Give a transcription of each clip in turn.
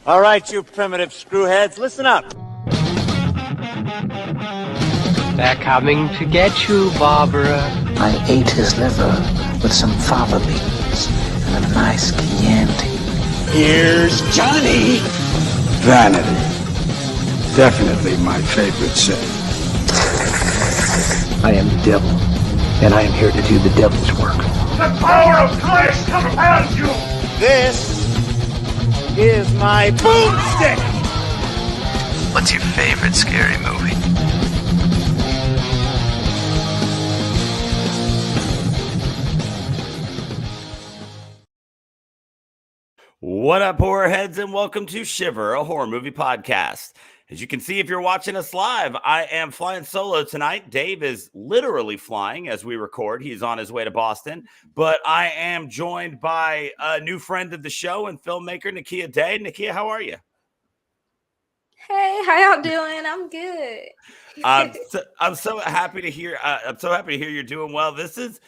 All right, you primitive screwheads, listen up. They're coming to get you, Barbara. I ate his liver with some fava beans and a nice Chianti. Here's Johnny. Vanity. Definitely my favorite sin. I am the devil, and I am here to do the devil's work. The power of Christ compels you. This is my boomstick. What's your favorite scary movie? What up, horror heads, and welcome to Shiver, a horror movie podcast. As you can see, if you're watching us live, I am flying solo tonight. Dave is literally flying as we record. He's on his way to Boston, but I am joined by a new friend of the show and filmmaker, Nakia Day. Nakia, how are you? Hey, how y'all doing? I'm good. I'm so happy to hear. I'm so happy to hear you're doing well. This has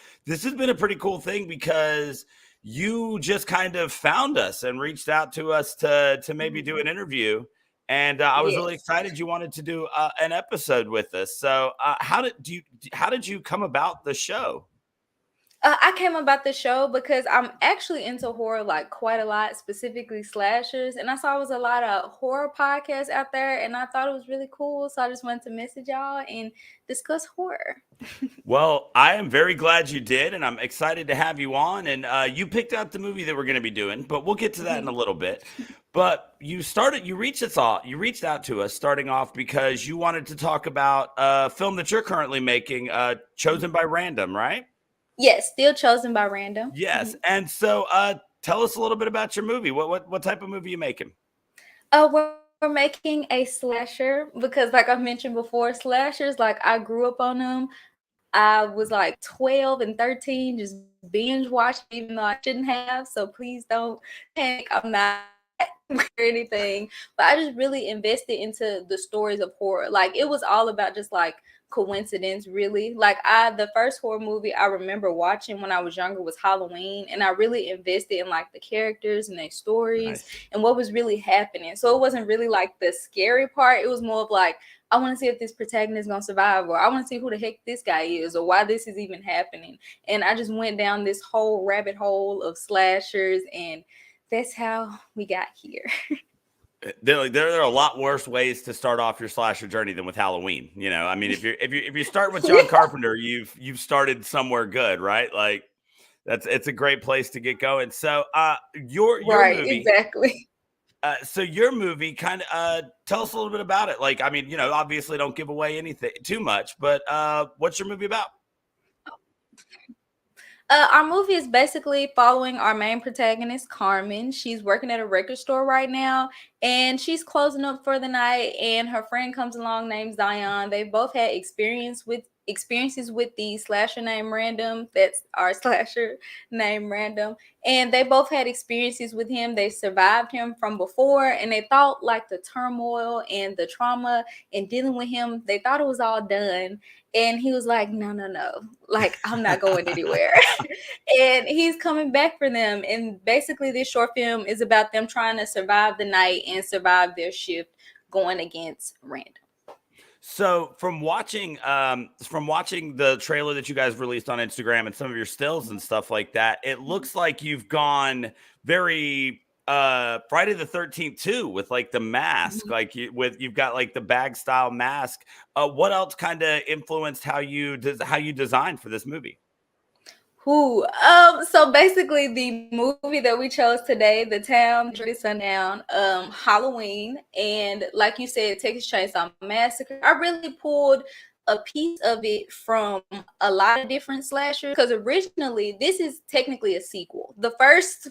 been a pretty cool thing because you just kind of found us and reached out to us to maybe do an interview. And I was really excited you wanted to do an episode with us. So how did you come about the show? I came about the show because I'm actually into horror like quite a lot, specifically slashers. And I saw there was a lot of horror podcasts out there and I thought it was really cool. So I just wanted to message y'all and discuss horror. Well, I am very glad you did, and I'm excited to have you on. And you picked out the movie that we're going to be doing, but we'll get to that in a little bit. But you reached out to us starting off because you wanted to talk about a film that you're currently making, Chosen by Random, right? Yes, still chosen by random. Yes. And so tell us a little bit about your movie. What type of movie are you making? We're making a slasher because like I mentioned before, slashers, like I grew up on them. I was like 12 and 13, just binge watching, even though I shouldn't have. So please don't panic. I'm not or anything, but I just really invested into the stories of horror. Like it was all about just like coincidence, really. Like the first horror movie I remember watching when I was younger was Halloween, and I really invested in like the characters and their stories and what was really happening. So it wasn't really like the scary part. It was more of like, I want to see if this protagonist is going to survive, or I want to see who the heck this guy is, or why this is even happening. And I just went down this whole rabbit hole of slashers, and that's how we got here. There are a lot worse ways to start off your slasher journey than with Halloween. You know, I mean, if you start with John Carpenter, you've started somewhere good, right? Like it's a great place to get going. So your movie, exactly. So your movie, kind of tell us a little bit about it. Like, I mean, you know, obviously don't give away anything too much, but what's your movie about? Our movie is basically following our main protagonist, Carmen. She's working at a record store right now, and she's closing up for the night. And her friend comes along named Zion. They both had experiences with the slasher named Random. That's our slasher named Random. And they both had experiences with him. They survived him from before, and they thought like the turmoil and the trauma and dealing with him, they thought it was all done. And he was like, no, like, I'm not going anywhere. And he's coming back for them. And basically this short film is about them trying to survive the night and survive their shift going against Random. So from watching the trailer that you guys released on Instagram and some of your stills and stuff like that, it looks like you've gone very Friday the 13th too, with like the mask, like you've got like the bag style mask. What else kind of influenced how you designed for this movie? So basically the movie that we chose today, The Town, Sundown, Halloween, and like you said, Texas Chainsaw Massacre. I really pulled a piece of it from a lot of different slashers because originally this is technically a sequel. The first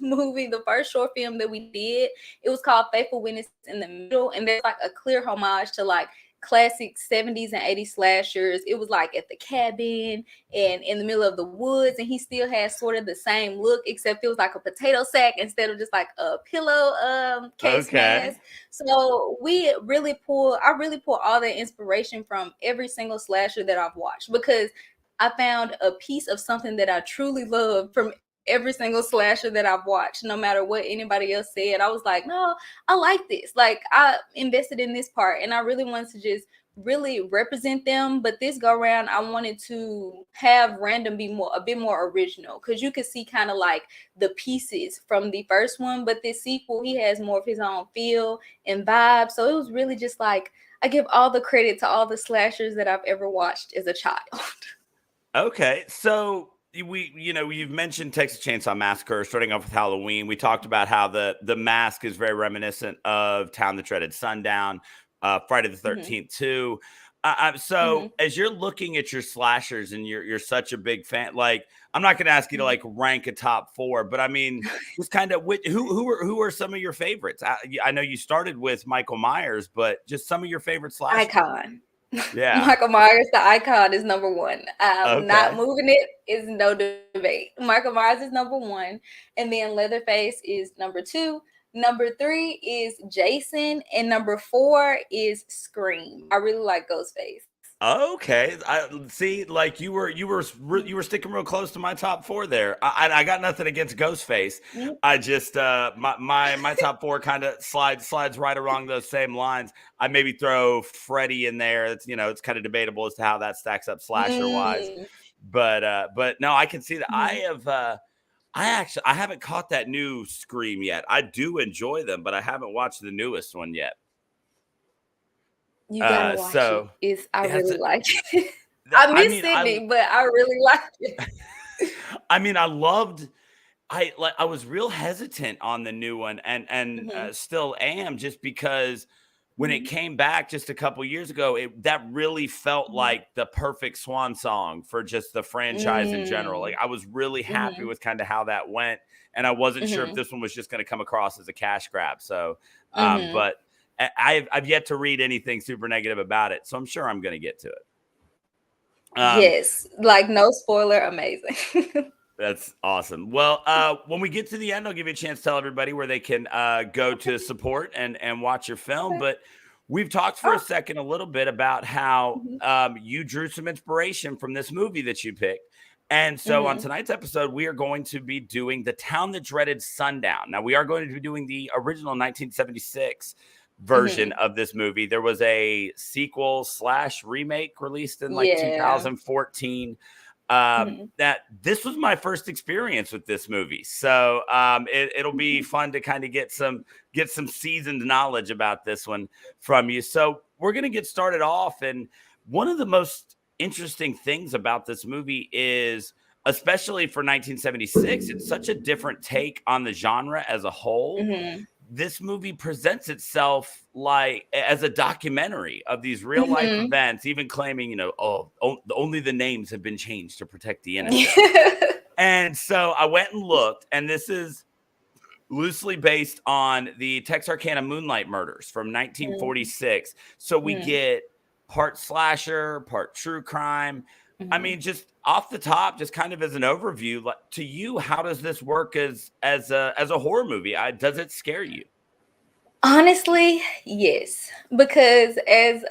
short film that we did, it was called Faithful Witness in the Middle, and there's like a clear homage to like classic 70s and 80s slashers. It was like at the cabin and in the middle of the woods, and he still has sort of the same look, except it was like a potato sack instead of just like a pillow case mask. So I really pull all the inspiration from every single slasher that I've watched, because I found a piece of something that I truly love from every single slasher that I've watched, no matter what anybody else said. I was like, no, I like this. Like, I invested in this part, and I really wanted to just really represent them. But this go around, I wanted to have Random be a bit more original, because you could see kind of like the pieces from the first one, but this sequel, he has more of his own feel and vibe. So it was really just like, I give all the credit to all the slashers that I've ever watched as a child. Okay, so you've mentioned Texas Chainsaw Massacre, starting off with Halloween. We talked about how the mask is very reminiscent of Town That Dreaded Sundown, Friday the 13th too. So as you're looking at your slashers, and you're such a big fan, like, I'm not going to ask you to like rank a top 4, but I mean, just kind of who are some of your favorites? I know you started with Michael Myers, but just some of your favorite slashers. Icon. Yeah. Michael Myers, the Icon, is number 1. Okay. Not moving it is no debate. Michael Myers is number 1, and then Leatherface is number 2. Number 3 is Jason, and number 4 is Scream. I really like Ghostface. Okay, I see. Like, you were sticking real close to my top 4 there. I got nothing against Ghostface. I just my top 4 kind of slides right along those same lines. I maybe throw Freddy in there. It's kind of debatable as to how that stacks up slasher wise. But no, I can see that. I haven't caught that new Scream yet. I do enjoy them, but I haven't watched the newest one yet. You gotta watch it. I really like it. I miss Sydney, but I really like it. I mean, I was real hesitant on the new one, and still am, just because when it came back just a couple years ago, that really felt like the perfect swan song for just the franchise in general. Like, I was really happy with kind of how that went, and I wasn't sure if this one was just going to come across as a cash grab. So, but I've yet to read anything super negative about it, so I'm sure I'm going to get to it. Yes, like, no spoiler, amazing. That's awesome. Well, when we get to the end, I'll give you a chance to tell everybody where they can go to support and watch your film. But we've talked for a second a little bit about how you drew some inspiration from this movie that you picked. And so on tonight's episode, we are going to be doing The Town That Dreaded Sundown. Now, we are going to be doing the original 1976 version of this movie. There was a sequel / remake released in 2014. That this was my first experience with this movie, so it'll be fun to kind of get some seasoned knowledge about this one from you. So we're gonna get started off, and one of the most interesting things about this movie is, especially for 1976, it's such a different take on the genre as a whole. This movie presents itself like as a documentary of these real life events, even claiming, only the names have been changed to protect the innocent. And so I went and looked, and this is loosely based on the Texarkana Moonlight Murders from 1946. So we get part slasher, part true crime. I mean, just off the top, just kind of as an overview, like, to you, how does this work as a horror movie? Does it scare you? Honestly, yes, because as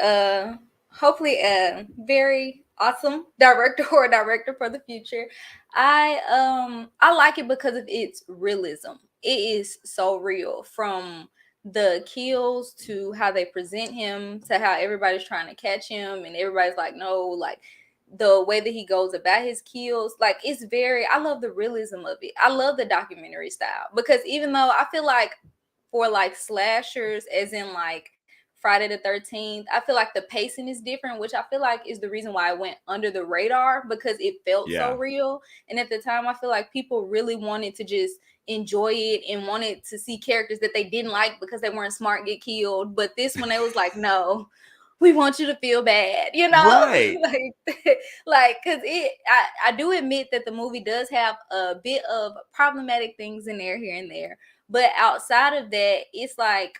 hopefully a very awesome director for the future, I like it because of its realism. It is so real, from the kills to how they present him to how everybody's trying to catch him, and everybody's like, no, like, the way that he goes about his kills, like, it's I love the realism of it. I love the documentary style, because even though I feel like for like slashers, as in like Friday the 13th, I feel like the pacing is different, which I feel like is the reason why I went under the radar, because it felt so real. And at the time, I feel like people really wanted to just enjoy it and wanted to see characters that they didn't like because they weren't smart get killed. But this one, they was like, no, we want you to feel bad, Right. like, because I do admit that the movie does have a bit of problematic things in there here and there, but outside of that, it's like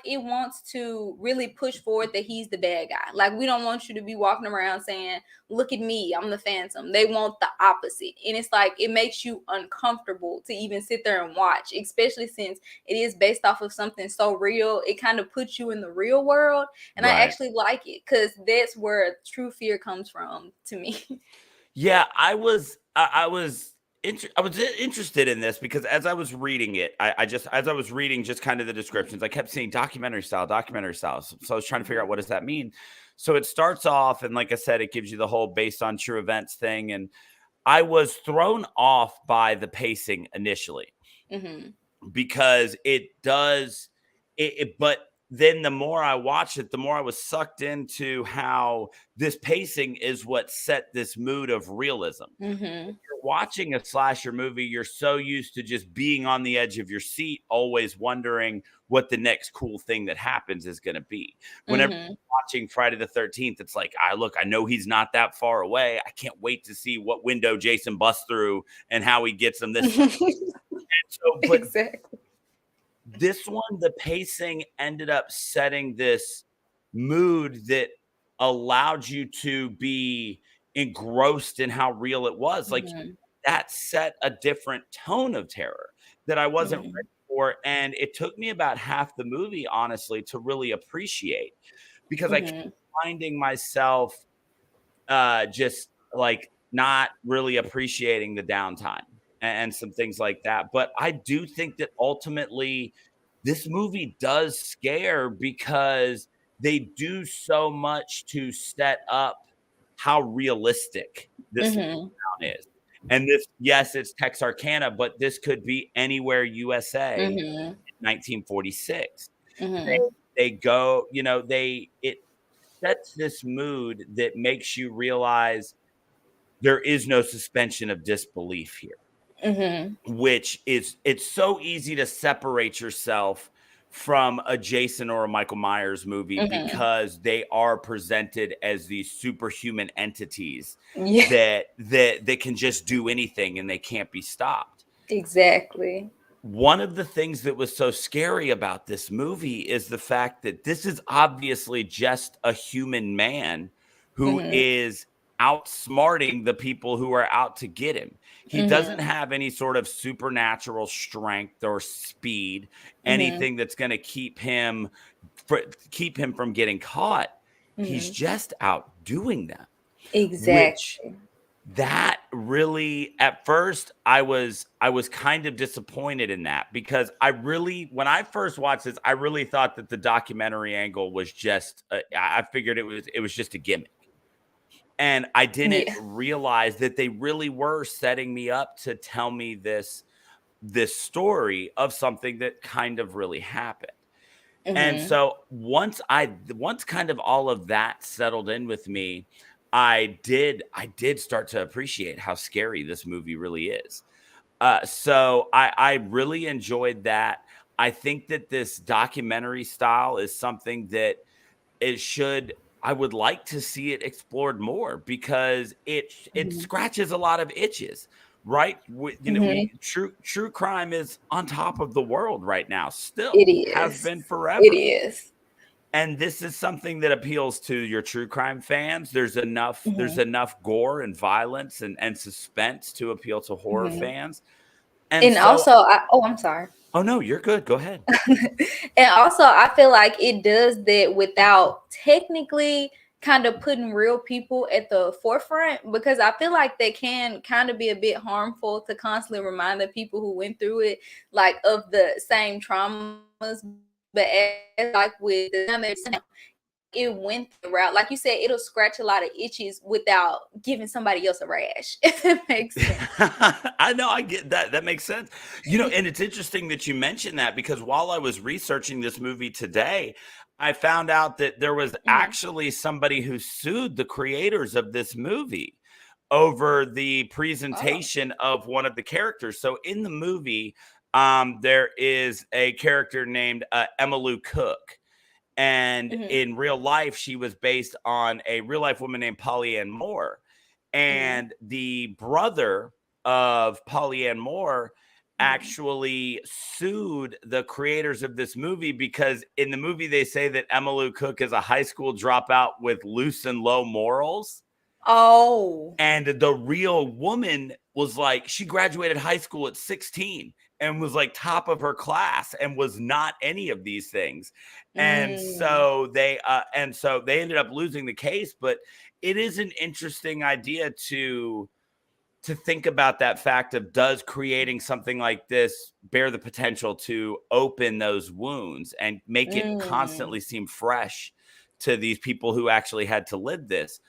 it wants to really push forward that he's the bad guy. Like, we don't want you to be walking around saying, look at me, I'm the Phantom. They want the opposite. And it's like, it makes you uncomfortable to even sit there and watch, especially since it is based off of something so real. It kind of puts you in the real world. And I actually like it, because that's where true fear comes from to me. Yeah, I was I was interested in this because as I was reading it, as I was reading just kind of the descriptions, I kept seeing documentary style, documentary style. So I was trying to figure out what does that mean. So it starts off, and like I said, it gives you the whole based on true events thing. And I was thrown off by the pacing initially Mhm. because it does but then the more I watched it, the more I was sucked into how this pacing is what set this mood of realism. Mhm. You're watching a slasher movie, you're so used to just being on the edge of your seat, always wondering what the next cool thing that happens is going to be. Whenever Mhm. watching Friday the 13th, it's like, I know he's not that far away. I can't wait to see what window Jason busts through and how he gets them this time. So, but Exactly. this one, the pacing ended up setting this mood that allowed you to be engrossed in how real it was. Like Mhm. that set a different tone of terror that I wasn't Mhm. ready for. And it took me about half the movie, honestly, to really appreciate because I kept Mhm. finding myself just like not really appreciating the downtime and some things like that. But I do think that ultimately this movie does scare because they do so much to set up how realistic this Mhm. town is. And this, yes, it's Texarkana, but this could be anywhere USA Mhm. in 1946. They, Mhm. they go, it sets this mood that makes you realize there is no suspension of disbelief here, Mhm. which is it's so easy to separate yourself from a Jason or a Michael Myers movie Mhm. because they are presented as these superhuman entities Yeah, that can just do anything and they can't be stopped. exactly. One of the things that was so scary about this movie is the fact that this is obviously just a human man who Mhm. is outsmarting the people who are out to get him. He doesn't Mhm. have any sort of supernatural strength or speed, Mhm. anything that's going to keep him from getting caught. He's Mhm. just outdoing them, which Exactly. that really at first I was kind of disappointed in that because I really when I first watched this I really thought that the documentary angle was just I figured it was just a gimmick, and I didn't Yeah. realize that they really were setting me up to tell me this story of something that kind of really happened. And Mhm. so once kind of all of that settled in with me, I did start to appreciate how scary this movie really is. So I really enjoyed that. I think that this documentary style is something that it should I would like to see it explored more because it Mhm. scratches a lot of itches, right? Mhm. We true crime is on top of the world right now, It still has is. been It forever. is. And this is something that appeals to your true crime fans. There's Mhm. enough gore and violence and suspense to appeal to horror Mhm. fans. And And so also, I'm sorry. oh no, you're good. Go ahead. And also, I feel like it does that without technically kind of putting real people at the forefront, because I feel like they can kind of be a bit harmful to constantly remind the people who went through it, like of the same traumas. But as like with the Sundown, it went the route, like you said, it'll scratch a lot of itches without giving somebody else a rash, if that makes sense. I know I get that. That makes sense. And it's interesting that you mentioned that because while I was researching this movie today, I found out that there was Mhm. actually somebody who sued the creators of this movie over the Oh. presentation of one of the characters. So in the movie, there is a character named Emmylou Cook. And Mhm. in real life, she was based on a real life woman named Polly Ann Moore. Mhm. And the brother of Polly Ann Moore Mhm. actually sued the creators of this movie because in the movie they say that Emmylou Cook is a high school dropout with loose and low morals. Oh. And the real woman was like, she graduated high school at 16 and was like top of her class and was not any of these things. And Mm. so they ended up losing the case, but it is an interesting idea to to think about that fact of, does creating something like this bear the potential to open those wounds and make it constantly seem fresh to these people who actually had to live this?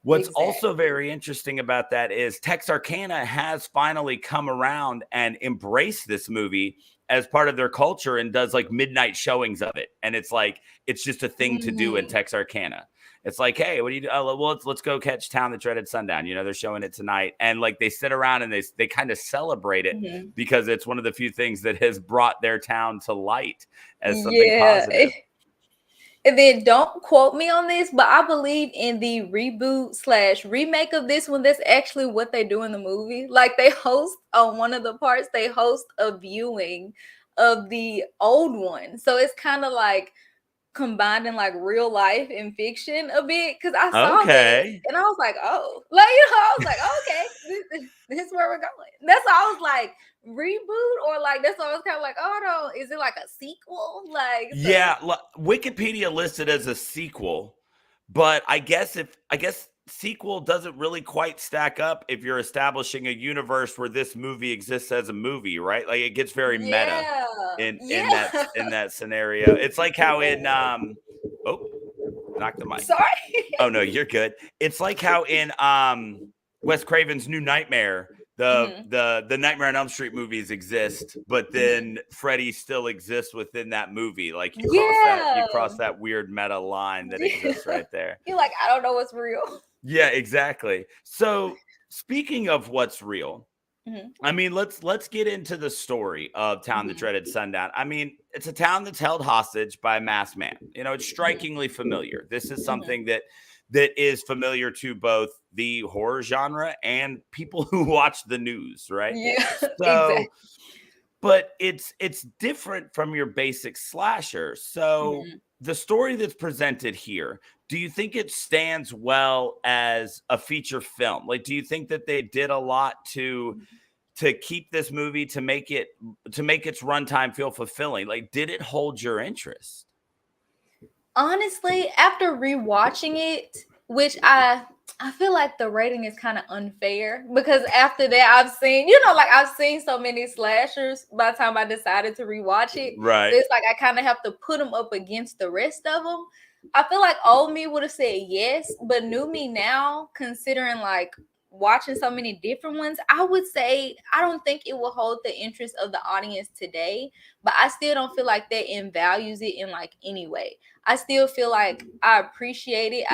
What's also very interesting about that is Texarkana has finally come around and embraced this movie as part of their culture and does like midnight showings of it. And it's like, it's just a thing to do in Texarkana. It's like, hey, what do you do? Oh, well, let's go catch Town That Dreaded Sundown. You know, they're showing it tonight. And like they sit around and they kind of celebrate it because it's one of the few things that has brought their town to light as something positive. And then don't quote me on this, but I believe in the reboot/remake of this one. That's actually what they do in the movie. Like they host on one of the parts, they host a viewing of the old one. So it's kind of like combining like real life and fiction a bit, because I saw that and I was like, oh, like, you know, I was like, oh, okay, this is where we're going. That's why I was like, reboot, or like, that's why I was kind of like, oh no, is it like a sequel? Like, so. Yeah, Wikipedia listed as a sequel, but I guess sequel doesn't really quite stack up if you're establishing a universe where this movie exists as a movie, right? Like it gets very meta in that scenario. It's like how in oh, knock the mic. Sorry. Oh no, you're good. It's like how in Wes Craven's New Nightmare, the Nightmare on Elm Street movies exist, but then Freddy still exists within that movie. Like you cross that weird meta line that exists right there. You're like, I don't know what's real. Yeah, exactly. So speaking of what's real, I mean, let's get into the story of Town That Dreaded Sundown. I mean, it's a town that's held hostage by a masked man. You know, it's strikingly familiar. This is something that is familiar to both the horror genre and people who watch the news, right? Yeah, so, exactly. But it's different from your basic slasher. So the story that's presented here, do you think it stands well as a feature film? Like, do you think that they did a lot to keep this movie, to make its runtime feel fulfilling? Like, did it hold your interest? Honestly, after rewatching it, which I feel like the rating is kind of unfair, because after that I've seen so many slashers by the time I decided to rewatch it. Right. So it's like I kind of have to put them up against the rest of them. I feel like old me would have said yes, but new me now, considering like watching so many different ones, I would say I don't think it will hold the interest of the audience today, but I still don't feel like that invalues it in like any way. I still feel like I appreciate it.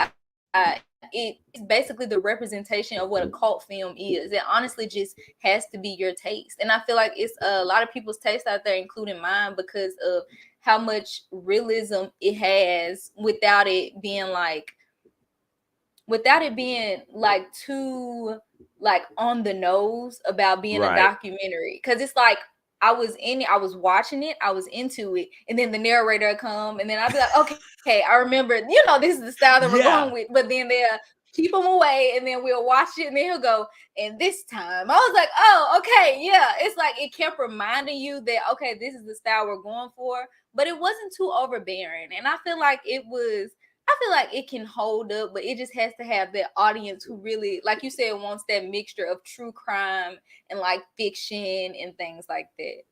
It's basically the representation of what a cult film is. It honestly just has to be your taste. And I feel like it's a lot of people's taste out there, including mine, because of how much realism it has without it being too like on the nose about being a documentary. Because it's like I was watching it, I was into it, and then the narrator come, and then I'd be like, okay, I remember, this is the style that we're going with. But then they'll keep them away, and then we'll watch it, and then he'll go, and this time I was like, oh, okay, yeah. It's like it kept reminding you that, okay, this is the style we're going for, but it wasn't too overbearing. And I feel like it can hold up, but it just has to have that audience who really, like you said, wants that mixture of true crime and like fiction and things like that.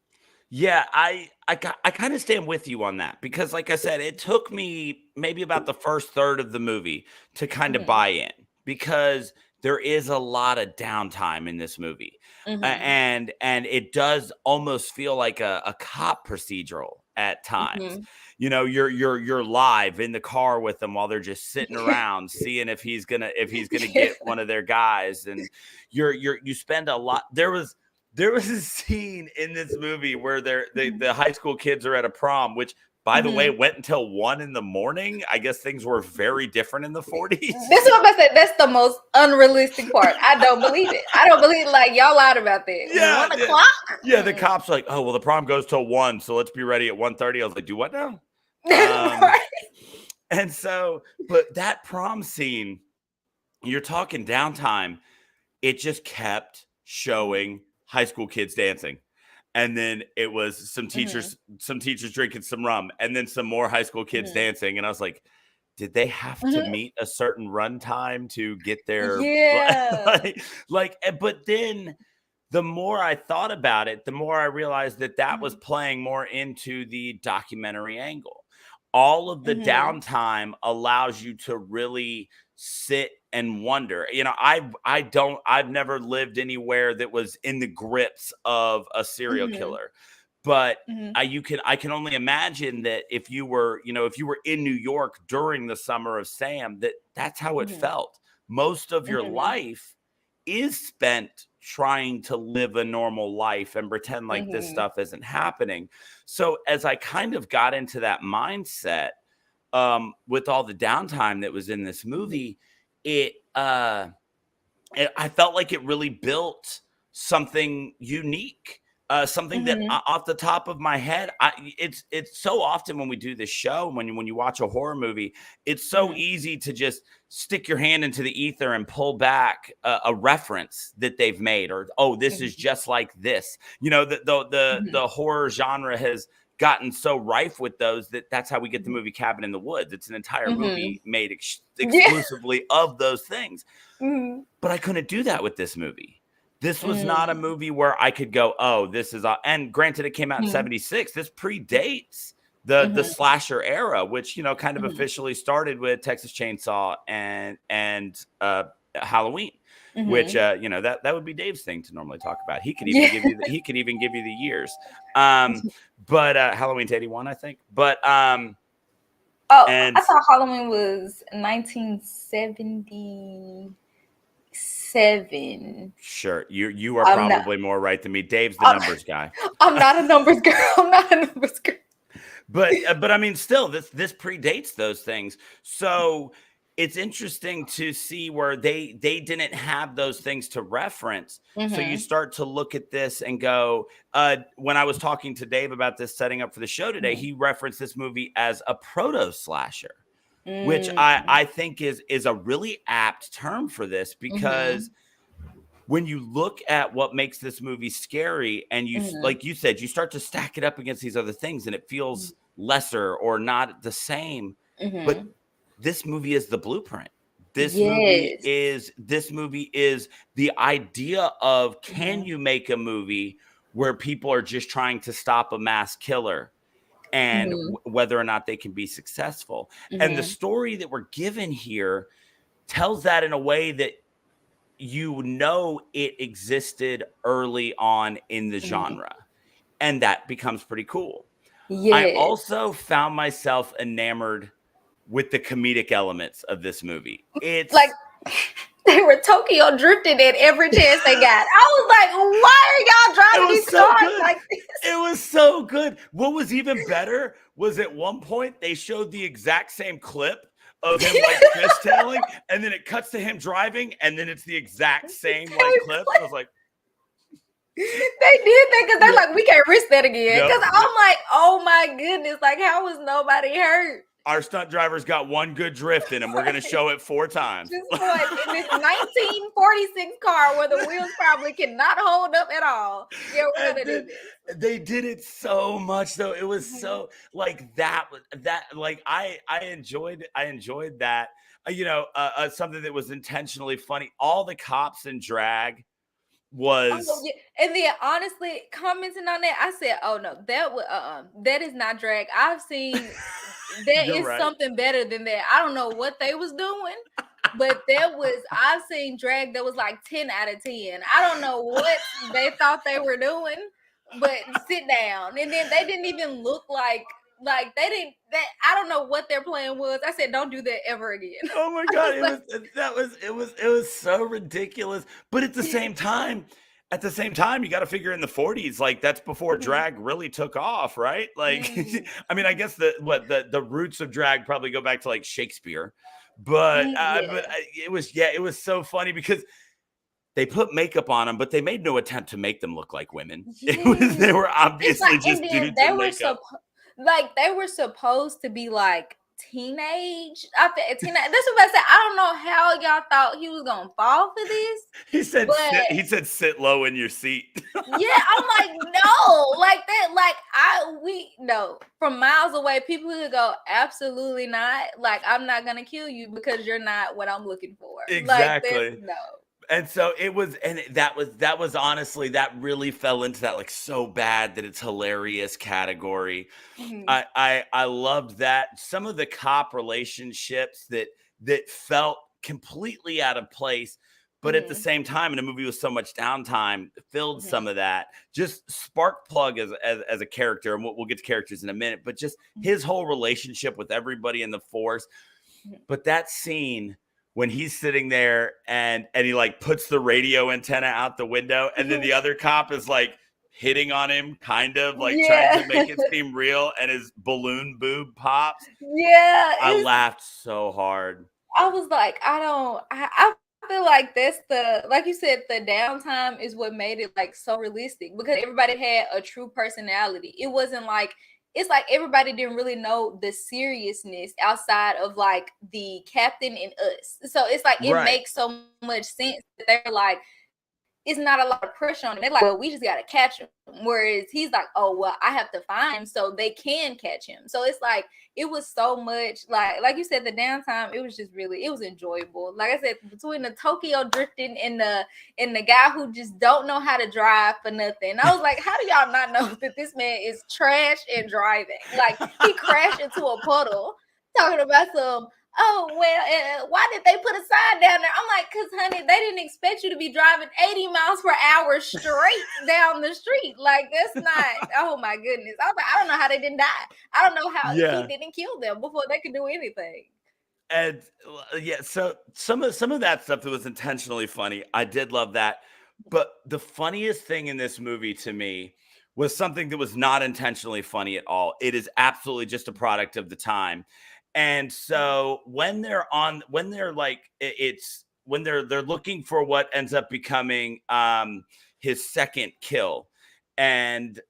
Yeah, I kind of stand with you on that, because like I said, it took me maybe about the first third of the movie to kind of buy in, because there is a lot of downtime in this movie. And it does almost feel like a cop procedural at times. You're live in the car with them while they're just sitting around seeing if he's gonna get one of their guys, and you spend a lot. There was a scene in this movie where the high school kids are at a prom, which, by the way, went until 1 a.m. I guess things were very different in the 40s. That's what I said. That's the most unrealistic part. I don't believe it. I don't believe like y'all lied about that. Yeah, 1 o'clock? Yeah, the cops are like, oh, well, the prom goes till 1, so let's be ready at 1:30. I was like, do what now? And so, but that prom scene, you're talking downtime, it just kept showing high school kids dancing. And then it was some teachers drinking some rum, and then some more high school kids dancing. And I was like, did they have to meet a certain runtime to get their but then the more I thought about it, the more I realized that was playing more into the documentary angle. All of the downtime allows you to really sit and wonder. You know, I've never lived anywhere that was in the grips of a serial killer. But I can only imagine that if you were in New York during the summer of Sam, that's how it felt. Most of your life is spent trying to live a normal life and pretend like this stuff isn't happening. So as I kind of got into that mindset, with all the downtime that was in this movie, I felt like it really built something unique. Something that off the top of my head, it's so often when we do this show, when you watch a horror movie, it's so easy to just stick your hand into the ether and pull back a reference that they've made, or this is just like this. You know, the horror genre has gotten so rife with those that's how we get the movie Cabin in the Woods. It's an entire movie made exclusively of those things. But I couldn't do that with this movie. This was not a movie where I could go, this is and granted, it came out in 76. This predates the slasher era, which, you know, kind of officially started with Texas Chainsaw and Halloween, which you know, that would be Dave's thing to normally talk about. He could even give you the years. But Halloween's 81, I think. But I thought Halloween was 1970. Sure, you are probably more right than me. Dave's the numbers guy. I'm not a numbers girl. But I mean, still, this predates those things. So it's interesting to see where they didn't have those things to reference. So you start to look at this and go, when I was talking to Dave about this setting up for the show today, he referenced this movie as a proto slasher. Which I think is a really apt term for this, because when you look at what makes this movie scary, and you like you said, you start to stack it up against these other things and it feels lesser or not the same. But this movie is the blueprint. This movie is the idea of, can you make a movie where people are just trying to stop a mass killer, and whether or not they can be successful. And the story that we're given here tells that in a way that, you know, it existed early on in the genre, and that becomes pretty cool. I also found myself enamored with the comedic elements of this movie. It's like they were Tokyo drifting at every chance they got. I was like, why are y'all driving these cars like this? It was so good. What was even better was, at one point they showed the exact same clip of him like fishtailing, and then it cuts to him driving, and then it's the exact same like clip. I was like, they did that because they're like, we can't risk that again. Because I'm like, oh my goodness, like, how was nobody hurt? Our stunt driver's got one good drift in him. We're going to show it 4 times. Just in this 1946 car where the wheels probably cannot hold up at all. Yeah, we're going to do this. They did it so much, though. It was so like that. Like I enjoyed that. You know, something that was intentionally funny. All the cops in drag was, and then honestly, commenting on that, I said, "Oh no, that is not drag. I've seen." There is something better than that. I don't know what they was doing, but I've seen drag that was like 10 out of 10. I don't know what they thought they were doing, but sit down. And then they didn't even look like they didn't, I don't know what their plan was. I said, don't do that ever again. Oh my God. It was so ridiculous. But at the same time, you got to figure in the 40s, like that's before drag really took off, right? Like, I mean, I guess the roots of drag probably go back to like Shakespeare, but it was so funny because they put makeup on them, but they made no attempt to make them look like women. They were obviously just dudes in makeup. They were supposed to be like teenage. That's what I said. I don't know how y'all thought he was gonna fall for this. He said sit low in your seat. Yeah, I'm like, no, like that, no. From miles away, people could go, absolutely not. Like, I'm not gonna kill you because you're not what I'm looking for. Exactly. Like, no. And so it was, and that was honestly, that really fell into that like so bad that it's hilarious category. Mhm. I loved that. Some of the cop relationships that felt completely out of place, but at the same time, in a movie with so much downtime, filled some of that. Just Sparkplug as a character, and we'll get to characters in a minute, but just his whole relationship with everybody in the force. But that scene when he's sitting there and he like puts the radio antenna out the window, and then the other cop is like hitting on him, kind of like trying to make it seem real, and his balloon boob pops. Yeah. I laughed so hard. I was like, I feel like that's like you said, the downtime is what made it like so realistic, because everybody had a true personality. It wasn't like, it's like everybody didn't really know the seriousness outside of like the captain and us. So it's like, it makes so much sense that they're like, it's not a lot of pressure on him. They're like, well, we just got to catch him. Whereas he's like, oh, well, I have to find him so they can catch him. So it's like, it was so much like you said, the downtime, it was just really, it was enjoyable. Like I said, between the Tokyo drifting and the guy who just don't know how to drive for nothing. I was like, how do y'all not know that this man is trash and driving? Like, he crashed into a puddle talking about some, oh, well, why did they put a sign down there? I'm like, because, honey, they didn't expect you to be driving 80 miles per hour straight down the street. Like, that's not, oh, my goodness. I was like, I don't know how they didn't die. I don't know how he didn't kill them before they could do anything. And so some of that stuff that was intentionally funny, I did love that. But the funniest thing in this movie to me was something that was not intentionally funny at all. It is absolutely just a product of the time. And so when they're looking for what ends up becoming his second kill. And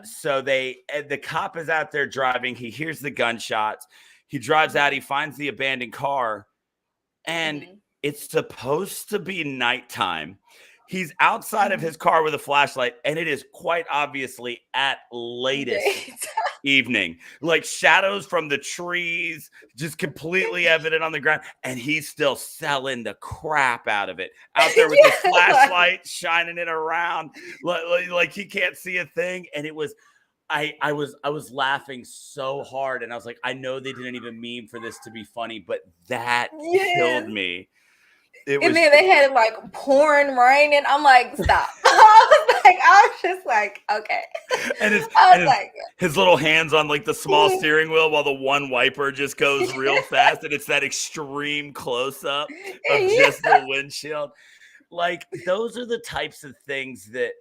so the cop is out there driving. He hears the gunshots. He drives out. He finds the abandoned car. And it's supposed to be nighttime. He's outside of his car with a flashlight, and it is quite obviously at latest evening. Like shadows from the trees, just completely evident on the ground, and he's still selling the crap out of it. Out there with the flashlight, shining it around, like he can't see a thing. And it was, I was laughing so hard, and I was like, I know they didn't even mean for this to be funny, but that killed me. Then they had it like pouring rain, and I'm like, stop. I was just like, okay. And his little hands on like the small steering wheel while the one wiper just goes real fast, and it's that extreme close up of just the windshield. Like, those are the types of things that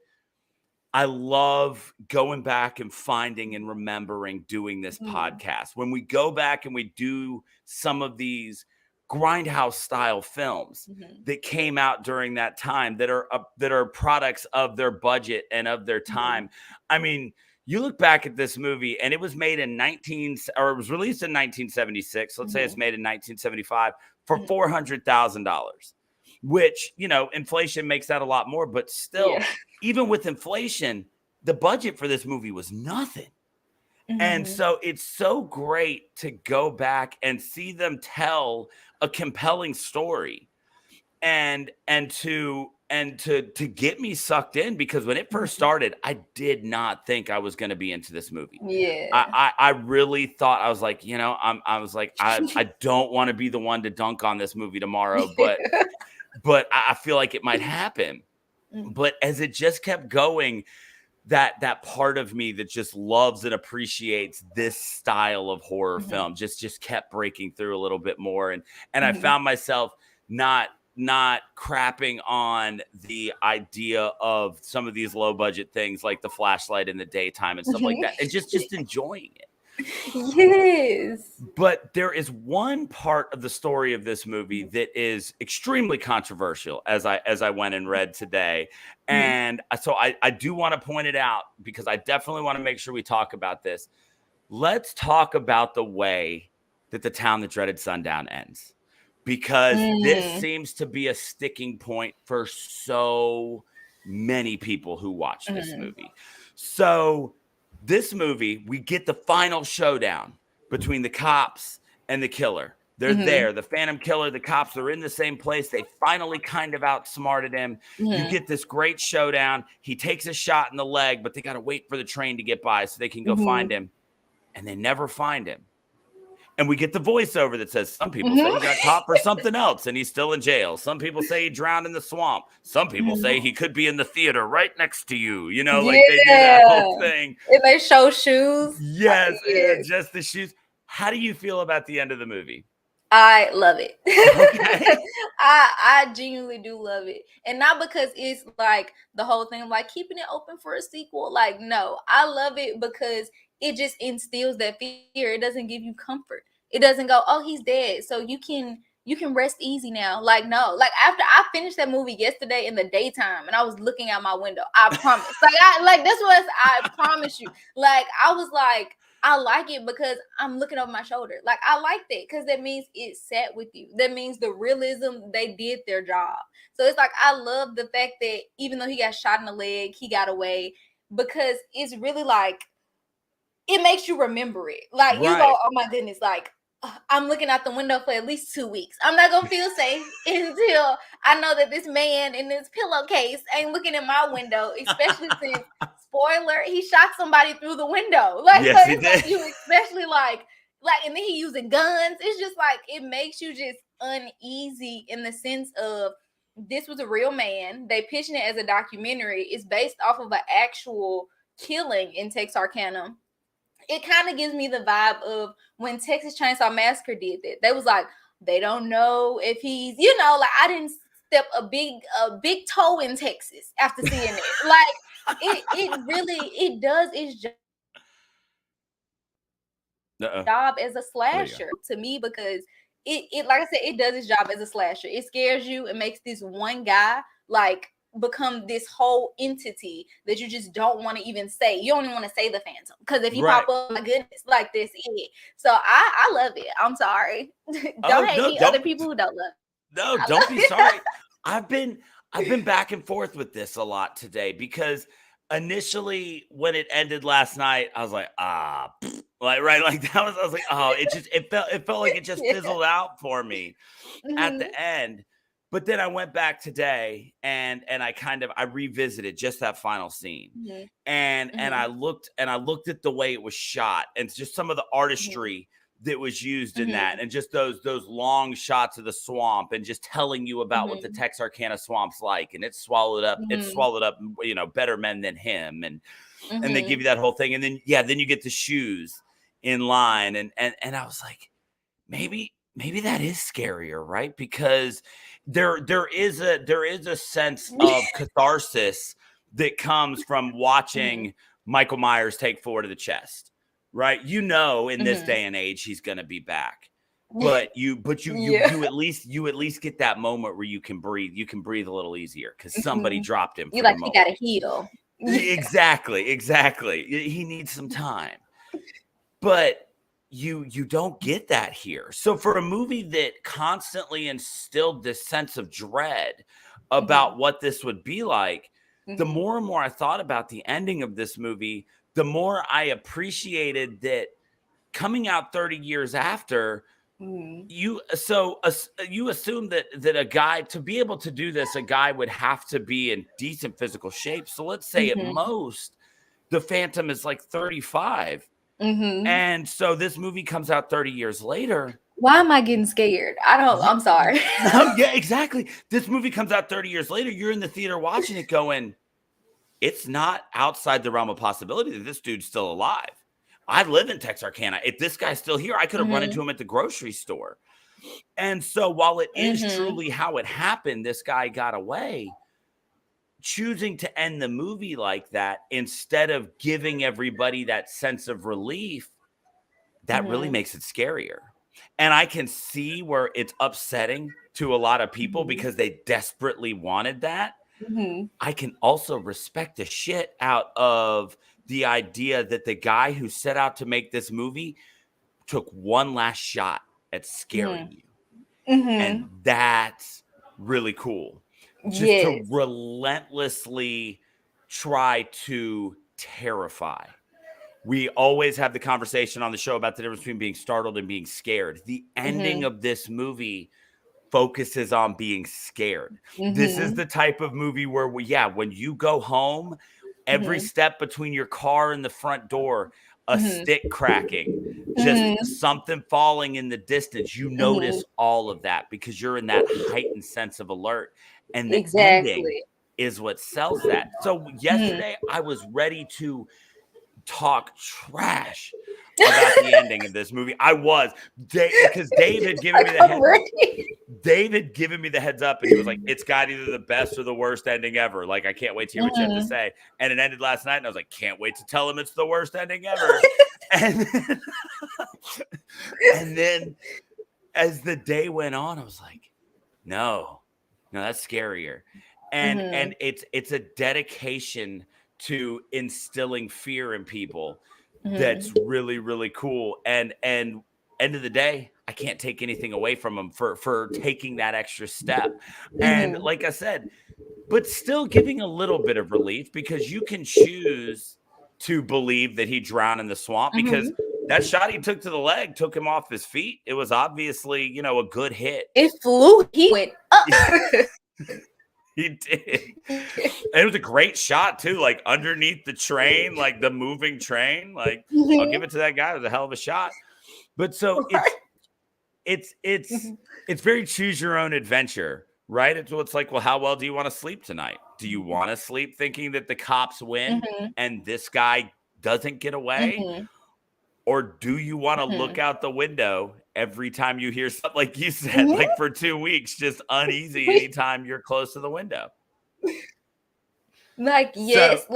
I love going back and finding and remembering doing this podcast. When we go back and we do some of these grindhouse style films that came out during that time that are products of their budget and of their time. I mean, you look back at this movie, and it was made it was released in 1976. Let's say it's made in 1975 for $400,000, which, inflation makes that a lot more, but still, even with inflation, the budget for this movie was nothing. And so it's so great to go back and see them tell a compelling story and to get me sucked in, because when it first started, I did not think I was going to be into this movie. Yeah. I really thought, I was like, I don't want to be the one to dunk on this movie tomorrow, but I feel like it might happen. But as it just kept going, that part of me that just loves and appreciates this style of horror film just kept breaking through a little bit more. And I found myself not crapping on the idea of some of these low budget things like the flashlight in the daytime and stuff like that, and just enjoying it. Yes. But there is one part of the story of this movie that is extremely controversial, as I went and read today. And so I do want to point it out, because I definitely want to make sure we talk about this. Let's talk about the way that The Town That Dreaded Sundown ends, because this seems to be a sticking point for so many people who watch this movie. So this movie, we get the final showdown between the cops and the killer. They're there. The Phantom Killer, the cops are in the same place. They finally kind of outsmarted him. You get this great showdown. He takes a shot in the leg, but they got to wait for the train to get by so they can go find him. And they never find him. And we get the voiceover that says, some people say he got caught for something else and he's still in jail. Some people say he drowned in the swamp. Some people say he could be in the theater right next to you. You know, like they do that whole thing. And they show shoes. Yes, just the shoes. How do you feel about the end of the movie? I love it. Okay. I genuinely do love it. And not because it's like the whole thing of like keeping it open for a sequel. Like, no, I love it because it just instills that fear. It doesn't give you comfort. It doesn't go, oh, he's dead, so you can rest easy now. Like, no. Like, after I finished that movie yesterday in the daytime and I was looking out my window, I promise. I promise you. Like, I was like, I like it because I'm looking over my shoulder. Like, I like that because that means it sat with you. That means the realism, they did their job. So it's like, I love the fact that even though he got shot in the leg, he got away, because it's really like, it makes you remember it. Like, you go, oh my goodness, like, I'm looking out the window for at least 2 weeks. I'm not gonna feel safe until I know that this man in this pillowcase ain't looking in my window, especially since, spoiler, he shot somebody through the window. Like, yes, so it's like you especially like, and then he using guns. It's just like, it makes you just uneasy in the sense of, this was a real man. They pitching it as a documentary. It's based off of an actual killing in Texarkana. It kind of gives me the vibe of when Texas Chainsaw Massacre did that. They was like, they don't know if he's, like, I didn't step a big toe in Texas after seeing it. Like, it does its job as a slasher to me, because it like I said, it does its job as a slasher. It scares you. It makes this one guy like become this whole entity that you just don't want to even say. You don't even want to say the Phantom, because if you pop up, my goodness, like, this it. So I love it. I'm sorry. Don't hate me. Other people who don't love it. No, don't be sorry. I've been back and forth with this a lot today, because initially when it ended last night, I was like, I was like, oh, it felt like it just fizzled out for me at the end. But then I went back today and I revisited just that final scene. And I looked at the way it was shot, and just some of the artistry that was used in that, and just those long shots of the swamp, and just telling you about what the Texarkana swamp's like, and it swallowed up, better men than him, and they give you that whole thing, and then you get the shoes in line, and I was like, maybe that is scarier, right? Because there is a sense of catharsis that comes from watching Michael Myers take 4 to the chest, right? In this day and age, he's going to be back, but you at least get that moment where you can breathe a little easier, because somebody dropped him. You like, he got to heal. Exactly. He needs some time, but you don't get that here. So for a movie that constantly instilled this sense of dread about what this would be like, the more and more I thought about the ending of this movie, the more I appreciated that coming out 30 years after, you assume that a guy, to be able to do this, a guy would have to be in decent physical shape. So let's say at most the Phantom is like 35. And so this movie comes out 30 years later. Why am I getting scared? I'm sorry. Yeah, exactly. This movie comes out 30 years later. You're in the theater watching it going, it's not outside the realm of possibility that this dude's still alive. I live in Texarkana. If this guy's still here, I could have run into him at the grocery store. And so while it is truly how it happened, this guy got away, choosing to end the movie like that instead of giving everybody that sense of relief, that really makes it scarier. And I can see where it's upsetting to a lot of people because they desperately wanted that. I can also respect the shit out of the idea that the guy who set out to make this movie took one last shot at scaring you. Mm-hmm. And that's really cool. Just to relentlessly try to terrify. We always have the conversation on the show about the difference between being startled and being scared. The ending of this movie focuses on being scared. This is the type of movie where when you go home, every step between your car and the front door, a stick cracking, just something falling in the distance. You notice all of that because you're in that heightened sense of alert. And the ending is what sells that. So yesterday I was ready to talk trash about the ending of this movie. I was, because Dave had given me the heads up, and he was like, it's got either the best or the worst ending ever. Like, I can't wait to hear what you have to say. And it ended last night, and I was like, can't wait to tell him it's the worst ending ever. and then as the day went on, I was like, no, that's scarier. And it's a dedication to instilling fear in people that's really, really cool. And end of the day, I can't take anything away from them for taking that extra step. And like I said, but still giving a little bit of relief, because you can choose to believe that he drowned in the swamp, because that shot he took to the leg took him off his feet. It was obviously, a good hit. It flew. He went up. He did. And it was a great shot too, like underneath the train, like the moving train. Like, I'll give it to that guy. It was a hell of a shot. But so it's very choose your own adventure, right? It's like, well, how well do you want to sleep tonight? Do you want to sleep thinking that the cops win and this guy doesn't get away? Or do you want to look out the window every time you hear something, like you said, like for 2 weeks, just uneasy anytime you're close to the window? Like, yes, so,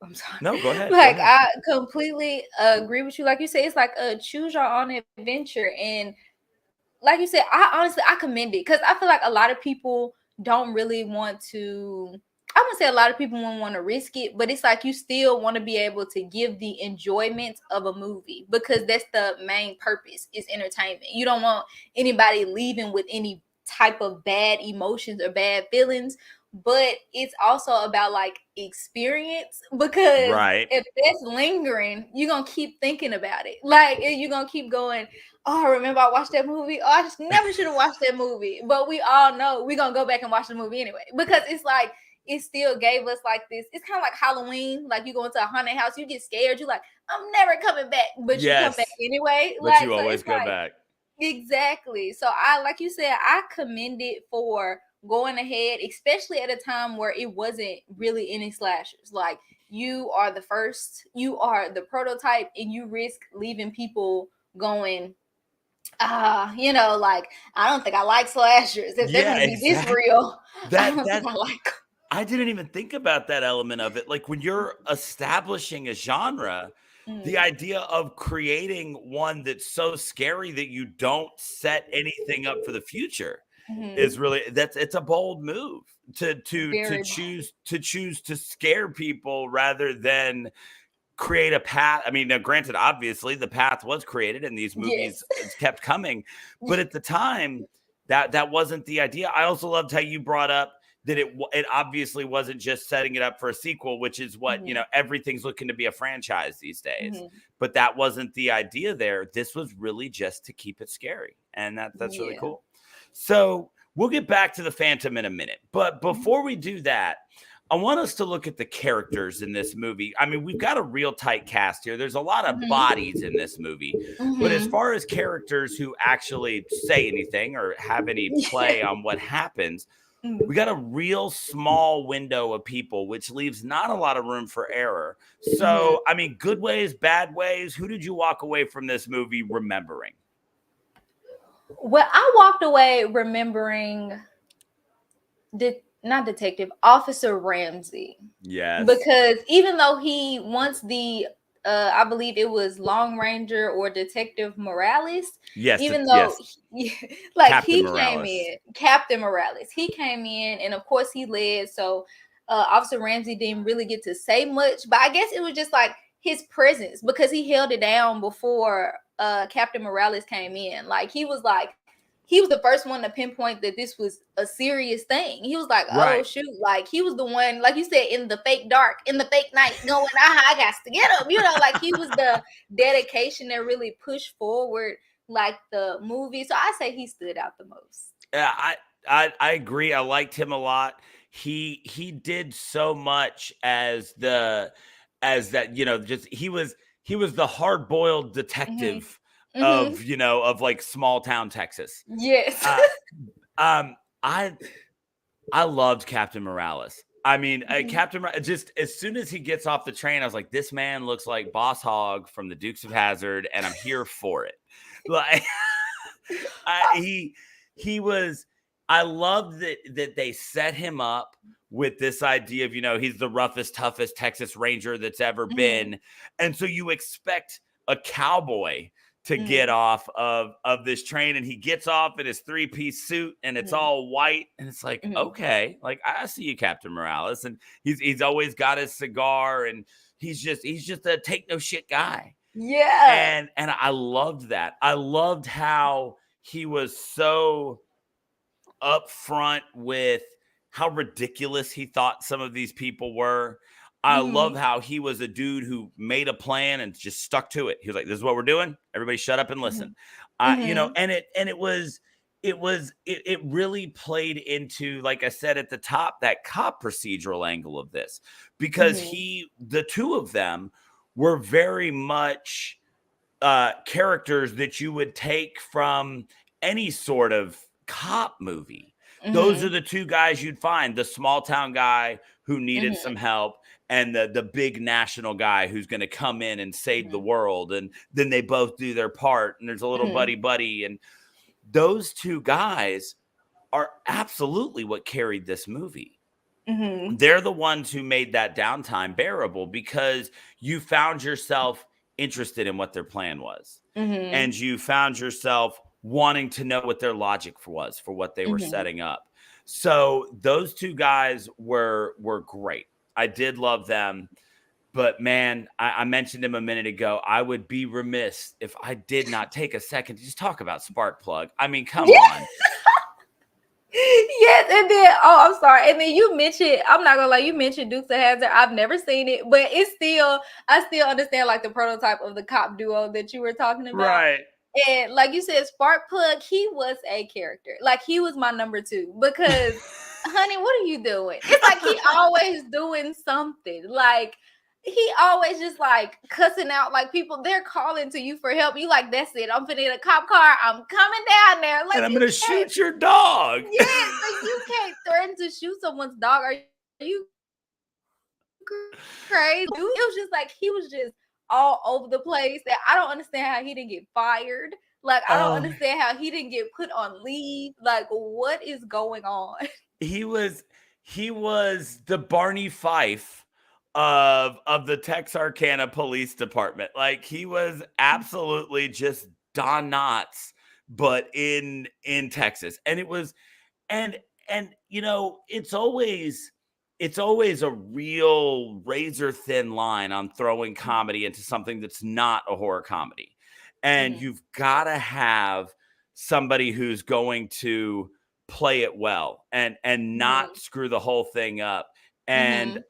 I'm sorry. No, go ahead. Like, I completely agree with you. Like you say, it's like a choose your own adventure. And like you said, I commend it, because I feel like a lot of people don't really want to. I wouldn't say a lot of people won't want to risk it, but it's like you still want to be able to give the enjoyment of a movie, because that's the main purpose, is entertainment. You don't want anybody leaving with any type of bad emotions or bad feelings, but it's also about like experience, because if that's lingering, you're going to keep thinking about it. Like, you're going to keep going, oh, remember I watched that movie? Oh, I just never should have watched that movie. But we all know we're going to go back and watch the movie anyway, because it's like, it still gave us like this. It's kind of like Halloween. Like, you go into a haunted house, you get scared. You're like, I'm never coming back. But you come back anyway. But like, you always go back. Exactly. So like you said, I commend it for going ahead, especially at a time where it wasn't really any slashers. Like, you are the first, you are the prototype, and you risk leaving people going, like, I don't think I like slashers. If they're going to be this real, I don't think I like them. I didn't even think about that element of it. Like, when you're establishing a genre, the idea of creating one that's so scary that you don't set anything up for the future is really, it's a bold move to choose to scare people rather than create a path. I mean, now, granted, obviously the path was created and these movies kept coming, but at the time that wasn't the idea. I also loved how you brought up that it obviously wasn't just setting it up for a sequel, which is what, everything's looking to be a franchise these days. But that wasn't the idea there. This was really just to keep it scary. And that's really cool. So we'll get back to the Phantom in a minute. But before we do that, I want us to look at the characters in this movie. I mean, we've got a real tight cast here. There's a lot of bodies in this movie. But as far as characters who actually say anything or have any play on what happens, we got a real small window of people, which leaves not a lot of room for error. So, I mean, good ways, bad ways. Who did you walk away from this movie remembering? Well, I walked away remembering Officer Ramsey. Yes. Because even though he once I believe it was Long Ranger or Detective Morales. Yes. Even though Captain Morales, he came in, and of course he led. So Officer Ramsey didn't really get to say much, but I guess it was just like his presence, because he held it down before Captain Morales came in. Like he was the first one to pinpoint that this was a serious thing. He was like, oh shoot, like he was the one, like you said, in the fake dark, in the fake night, going, I got to get him. You know, like he was the dedication that really pushed forward like the movie. So I say he stood out the most. Yeah, I agree. I liked him a lot. He did so much as that, you know, just he was the hard-boiled detective of, you know, of like small town Texas. Yes. I loved Captain Morales. I mean, Captain, just as soon as he gets off the train, I was like, this man looks like Boss Hogg from the Dukes of Hazzard, and I'm here for it. Like, he was. I love that they set him up with this idea of, you know, he's the roughest, toughest Texas Ranger that's ever been, and so you expect a cowboy to get off of this train, and he gets off in his 3-piece suit, and it's all white, and it's like, okay, like I see you, Captain Morales, and he's always got his cigar, and he's just a take no shit guy. Yeah. And I loved that. I loved how he was so upfront with how ridiculous he thought some of these people were. I love how he was a dude who made a plan and just stuck to it. He was like, this is what we're doing. Everybody shut up and listen. You know, and it really played into, like I said at the top, that cop procedural angle of this, because the two of them were very much characters that you would take from any sort of cop movie. Those are the two guys you'd find, the small town guy who needed some help, and the big national guy who's going to come in and save the world. And then they both do their part, and there's a little buddy. And those two guys are absolutely what carried this movie. They're the ones who made that downtime bearable, because you found yourself interested in what their plan was. And you found yourself wanting to know what their logic was for what they were setting up. So those two guys were great. I did love them. But man, I mentioned him a minute ago. I would be remiss if I did not take a second to just talk about Sparkplug. I mean, come on. Yes, and then I'm sorry, and then you mentioned, I'm not gonna lie, you mentioned Dukes of Hazzard. I've never seen it, but I still understand like the prototype of the cop duo that you were talking about. Right. And like you said, Sparkplug, he was a character. Like he was my number 2, because honey, what are you doing? It's like he always doing something. Like he always just like cussing out like people. They're calling to you for help. You like, that's it. I'm finna in a cop car. I'm coming down there. Like, and I'm gonna shoot your dog. Yes, like you can't threaten to shoot someone's dog. Are you crazy? It was just like he was just all over the place. That I don't understand how he didn't get fired. Like I don't understand how he didn't get put on leave. Like what is going on? He was the Barney Fife of the Texarkana Police Department. Like he was absolutely just Don Knotts, but in Texas. And it was, and you know, it's always a real razor thin line on throwing comedy into something that's not a horror comedy. And you've got to have somebody who's going to play it well and not screw the whole thing up. And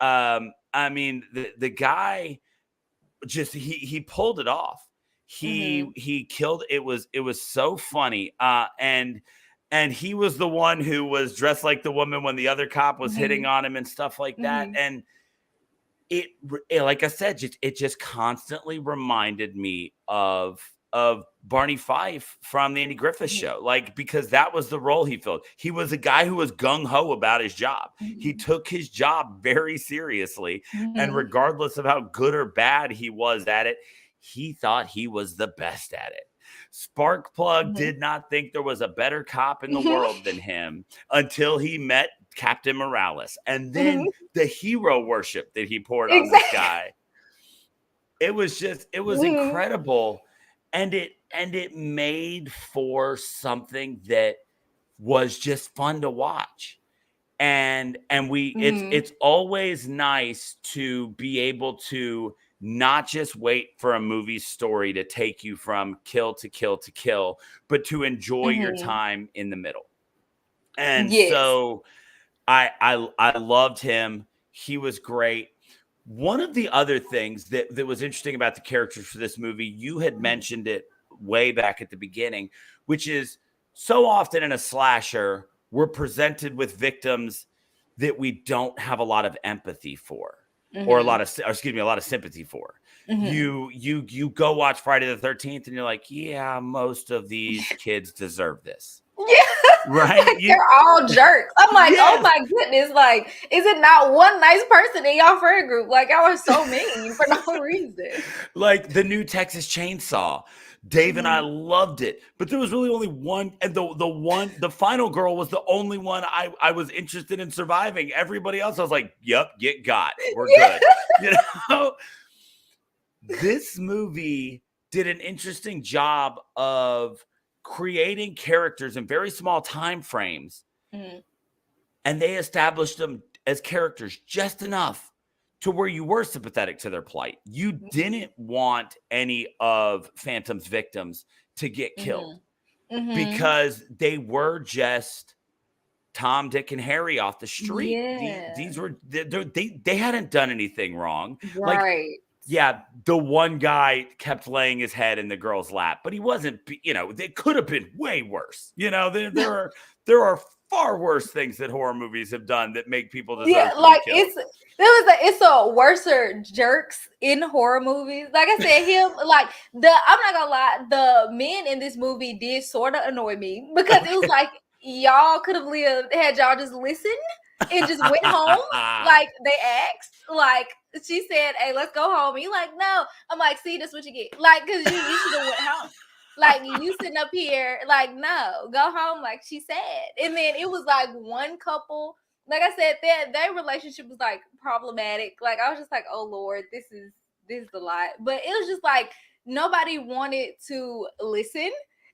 I mean, the guy just he pulled it off. He killed. It was so funny. And he was the one who was dressed like the woman when the other cop was hitting on him and stuff like that. And it, like I said, it just constantly reminded me of Barney Fife from the Andy Griffith Show, like, because that was the role he filled. He was a guy who was gung-ho about his job. He took his job very seriously, and regardless of how good or bad he was at it, he thought he was the best at it. Sparkplug did not think there was a better cop in the world than him until he met Captain Morales, and then the hero worship that he poured on this guy. It was incredible. And it made for something that was just fun to watch. And it's always nice to be able to not just wait for a movie story to take you from kill to kill to kill, but to enjoy your time in the middle. And so I loved him. He was great. One of the other things that was interesting about the characters for this movie, you had mentioned it way back at the beginning, which is so often in a slasher, we're presented with victims that we don't have a lot of empathy for, or a lot of sympathy for. You go watch Friday the 13th and you're like, yeah, most of these kids deserve this. Yeah. Right? Like, they're all jerks. I'm like, oh my goodness. Like, is it not one nice person in y'all friend group? Like, y'all are so mean for no reason. Like the new Texas Chainsaw. Dave and I loved it, but there was really only one, and the final girl was the only one I was interested in surviving. Everybody else, I was like, "Yep, get got, we're good." You know, this movie did an interesting job of creating characters in very small time frames, and they established them as characters just enough to where you were sympathetic to their plight. You didn't want any of Phantom's victims to get killed because they were just Tom, Dick, and Harry off the street. These were they hadn't done anything wrong. Right. Like, the one guy kept laying his head in the girl's lap, but he wasn't. It could have been way worse. There are far worse things that horror movies have done that make people deserve to be killed. It's a worser jerks in horror movies. Like I said, I'm not gonna lie, the men in this movie did sort of annoy me because it was like y'all could have had y'all just listened and just went home. Like they asked, like she said, "Hey, let's go home." And you like, no. I'm like, see, that's what you get. Like, because you should have went home. Like, you sitting up here, like, no, go home, like she said. And then it was like one couple, like I said, their relationship was like problematic. Like, I was just like, oh Lord, this is a lot. But it was just like nobody wanted to listen.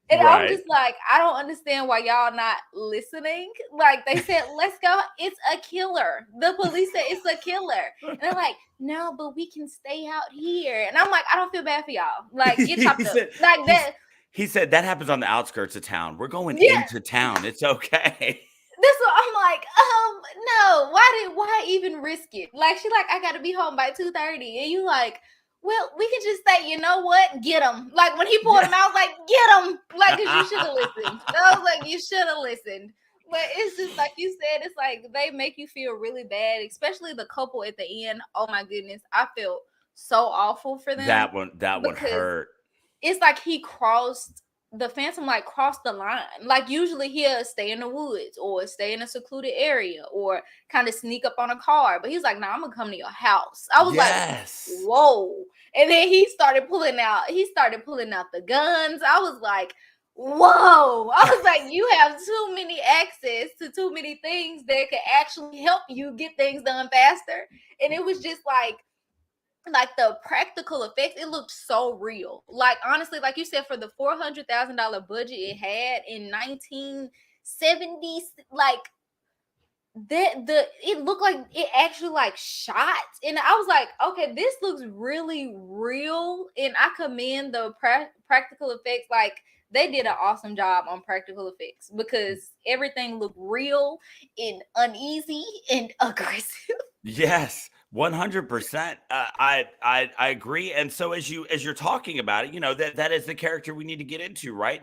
And I'm just like, I don't understand why y'all not listening. Like, they said, let's go. It's a killer. The police said it's a killer. And they're like, no, but we can stay out here. And I'm like, I don't feel bad for y'all. Like, get chopped up. Like that. He said that happens on the outskirts of town. We're going into town. It's okay. This one, I'm like, no. Why even risk it? Like, she like, I gotta be home by 2:30. And you like, well, we could just say, you know what? Get him. Like, when he pulled him out, I was like, get him. Like, because you should have listened. I was like, you should have listened. But it's just like you said, it's like they make you feel really bad, especially the couple at the end. Oh my goodness. I felt so awful for them. That one hurt. It's like the Phantom like crossed the line. Like, usually he'll stay in the woods or stay in a secluded area or kind of sneak up on a car. But he's like, nah, I'm gonna come to your house. I was like, whoa. And then he started pulling out the guns. I was like, whoa. I was like, you have too many access to too many things that can actually help you get things done faster. And it was just like the practical effects, it looked so real. Like, honestly, like you said, for the $400,000 budget it had in 1970s, like it looked like it actually like shot. And I was like, okay, this looks really real. And I commend the practical effects. Like, they did an awesome job on practical effects because everything looked real and uneasy and aggressive. Yes. 100%. I agree. And so as you're talking about it, that is the character we need to get into, right?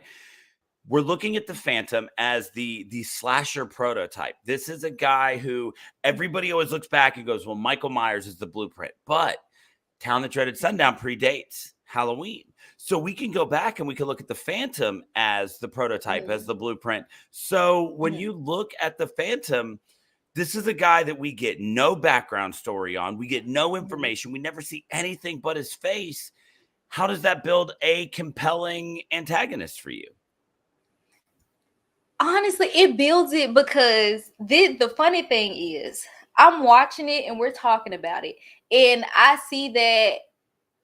We're looking at the Phantom as the slasher prototype. This is a guy who everybody always looks back and goes, well, Michael Myers is the blueprint, but Town That Dreaded Sundown predates Halloween. So we can go back and we can look at the Phantom as the prototype, as the blueprint. So when you look at the Phantom, this is a guy that we get no background story on. We get no information. We never see anything but his face. How does that build a compelling antagonist for you? Honestly, it builds it because the funny thing is I'm watching it and we're talking about it. And I see that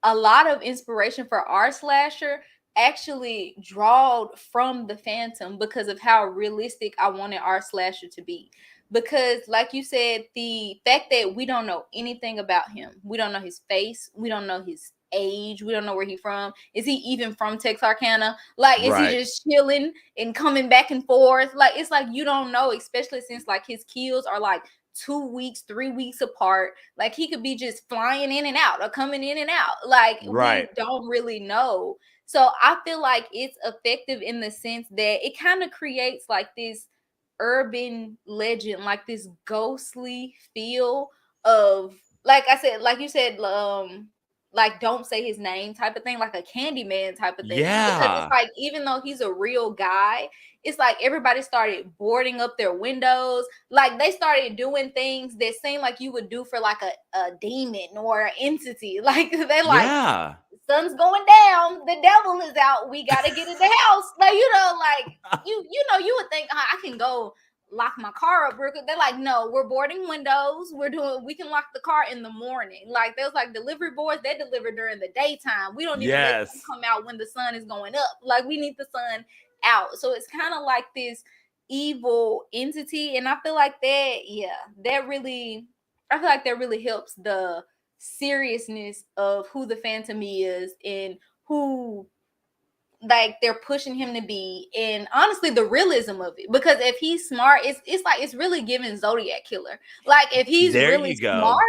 a lot of inspiration for our slasher actually drawed from the Phantom because of how realistic I wanted our slasher to be. because like you said, the fact that we don't know anything about him, we don't know his face, we don't know his age, we don't know where he's from. Is he even from Texarkana? Like, is he just chilling and coming back and forth? Like, it's like you don't know, especially since like his kills are like 2 weeks, 3 weeks apart. Like, he could be just flying in and out or coming in and out. Like, we don't really know. So I feel like it's effective in the sense that it kind of creates like this urban legend, like this ghostly feel of, like I said, like you said, like don't say his name type of thing, like a Candyman type of thing. Because it's like, even though he's a real guy, it's like everybody started boarding up their windows. Like, they started doing things that seem like you would do for like a demon or an entity. Like, they're like, sun's going down, the devil is out, we gotta get in the house. Like, you know, like you know, you would think, I can go lock my car up real quick. They're like, no, we're boarding windows. We can lock the car in the morning. Like, there's like delivery boys that deliver during the daytime. We don't even let them come out when the sun is going up. Like, we need the sun out. So it's kind of like this evil entity. And I feel like that really helps the seriousness of who the Phantom is and who like they're pushing him to be, and honestly the realism of it. Because if he's smart, it's like it's really giving Zodiac Killer. Like, if he's really smart,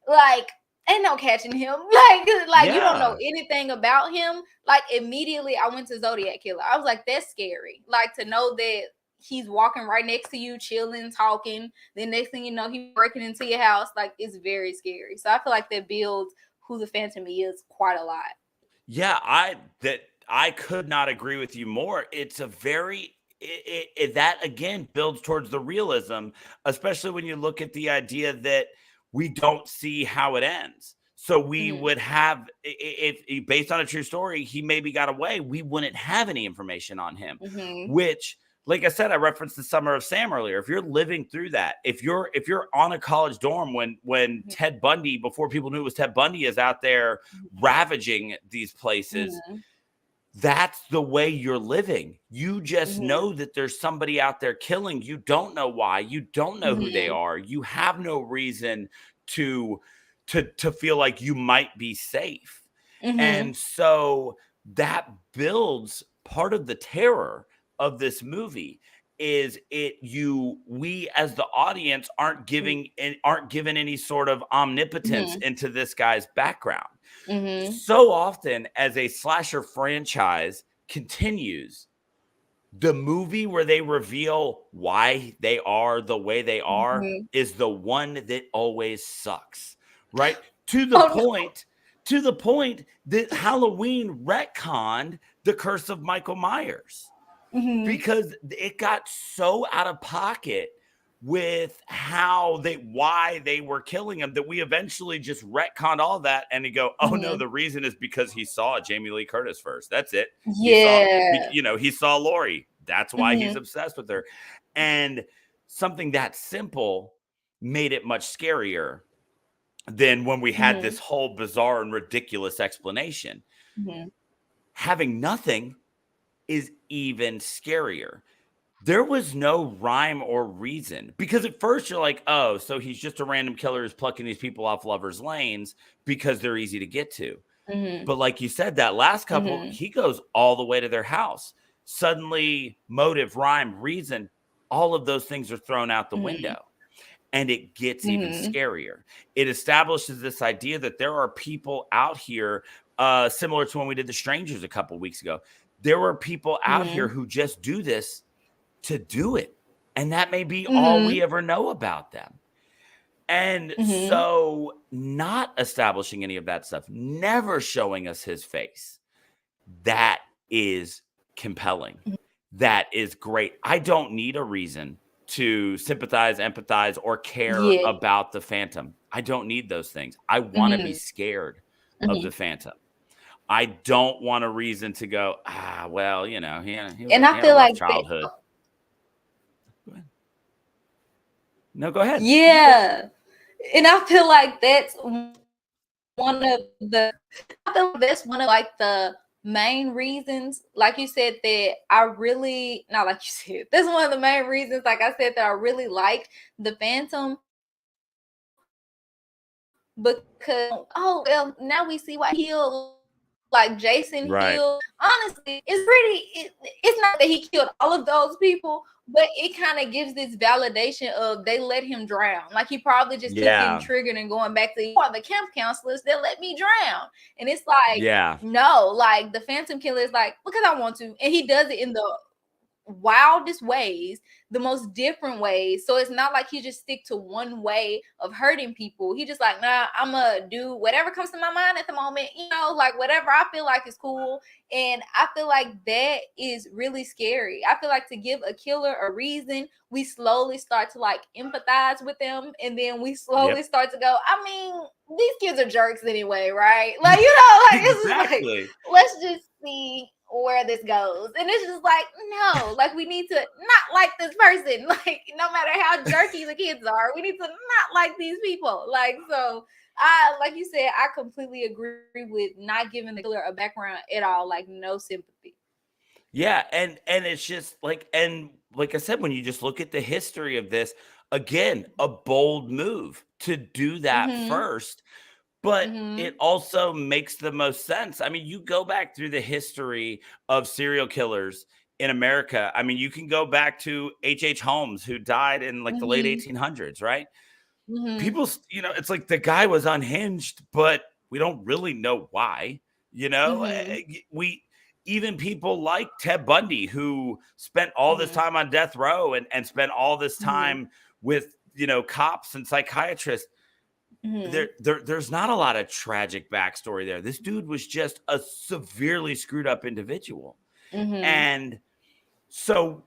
like ain't no catching him. Like you don't know anything about him. Like, immediately I went to Zodiac Killer. I was like, that's scary. Like, to know that he's walking right next to you, chilling, talking. Then next thing you know, he's breaking into your house. Like, it's very scary. So I feel like that builds who the Phantom is quite a lot. Yeah, I could not agree with you more. It's a very that again builds towards the realism, especially when you look at the idea that we don't see how it ends. So we would have, if based on a true story, he maybe got away, we wouldn't have any information on him, which, like I said, I referenced the Summer of Sam earlier. If you're living through that, if you're on a college dorm when Ted Bundy, before people knew it was Ted Bundy, is out there ravaging these places, that's the way you're living. You just know that there's somebody out there killing. You don't know why. You don't know who they are. You have no reason to feel like you might be safe. And so that builds part of the terror of this movie. Is we as the audience aren't given any sort of omnipotence into this guy's background. So often, as a slasher franchise continues, the movie where they reveal why they are the way they are is the one that always sucks, right? To the point that Halloween retconned the Curse of Michael Myers. Because it got so out of pocket with why they were killing him that we eventually just retconned all that and they go, oh no, the reason is because he saw Jamie Lee Curtis first. That's it. He saw Laurie. That's why he's obsessed with her. And something that simple made it much scarier than when we had this whole bizarre and ridiculous explanation. Having nothing is even scarier. There was no rhyme or reason, because at first you're like, oh, so he's just a random killer who's plucking these people off lovers' lanes because they're easy to get to. But like you said, that last couple, he goes all the way to their house. Suddenly, motive, rhyme, reason, all of those things are thrown out the window. And it gets even scarier. It establishes this idea that there are people out here, similar to when we did The Strangers a couple weeks ago. There are people out here who just do this to do it. And that may be all we ever know about them. And so not establishing any of that stuff, never showing us his face, that is compelling. That is great. I don't need a reason to sympathize, empathize, or care about the Phantom. I don't need those things. I want to be scared of the Phantom. I don't want a reason to go, well, he and I feel like childhood. Go ahead. No, go ahead. Yeah. And I feel like that's one of the main reasons, like you said, that I really, not like you said, that's one of the main reasons, like I said, that I really liked the Phantom, because oh well, now we see why he healed, like Jason Right. healed. Honestly, it's not that he killed all of those people, but it kind of gives this validation of they let him drown. Like he probably just kept getting Yeah. triggered and going back to, you are the camp counselors that let me drown. And it's like, Yeah. no, like the Phantom Killer is like, because I want to. And he does it in the wildest ways, the most different ways. So it's not like he just stick to one way of hurting people. He just like, nah, I'm gonna do whatever comes to my mind at the moment, you know, like whatever I feel like is cool. And I feel like that is really scary. I feel like to give a killer a reason, we slowly start to like empathize with them, and then we slowly start to go, I mean, these kids are jerks anyway, right? Like, you know, like it's just like, let's just see where this goes. And it's just like, no, like we need to not like this person. Like no matter how jerky the kids are, we need to not like these people. Like, so I, like you said, I completely agree with not giving the killer a background at all, like no sympathy. Yeah, and it's just like, and like I said, when you just look at the history of this, again, a bold move to do that first, but it also makes the most sense. I mean, you go back through the history of serial killers in America. I mean, you can go back to H.H. Holmes, who died in like the late 1800s, right? People, you know, it's like the guy was unhinged, but we don't really know why. You know, we even people like Ted Bundy, who spent all this time on death row and spent all this time with, you know, cops and psychiatrists. There's not a lot of tragic backstory there. This dude was just a severely screwed up individual. And so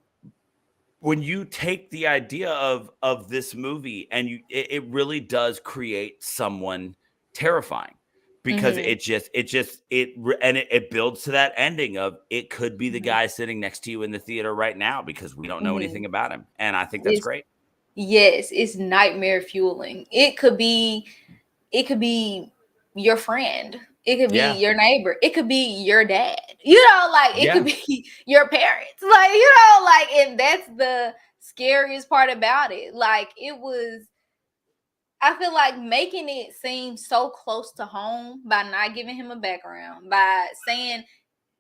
when you take the idea of this movie and it really does create someone terrifying, because it builds to that ending of, it could be the guy sitting next to you in the theater right now, because we don't know anything about him. And I think that's great. Yes, it's nightmare fueling. It could be your friend. It could be your neighbor. It could be your dad. You know, like it could be your parents. Like, you know, like, and that's the scariest part about it. Like it was, I feel like making it seem so close to home by not giving him a background, by saying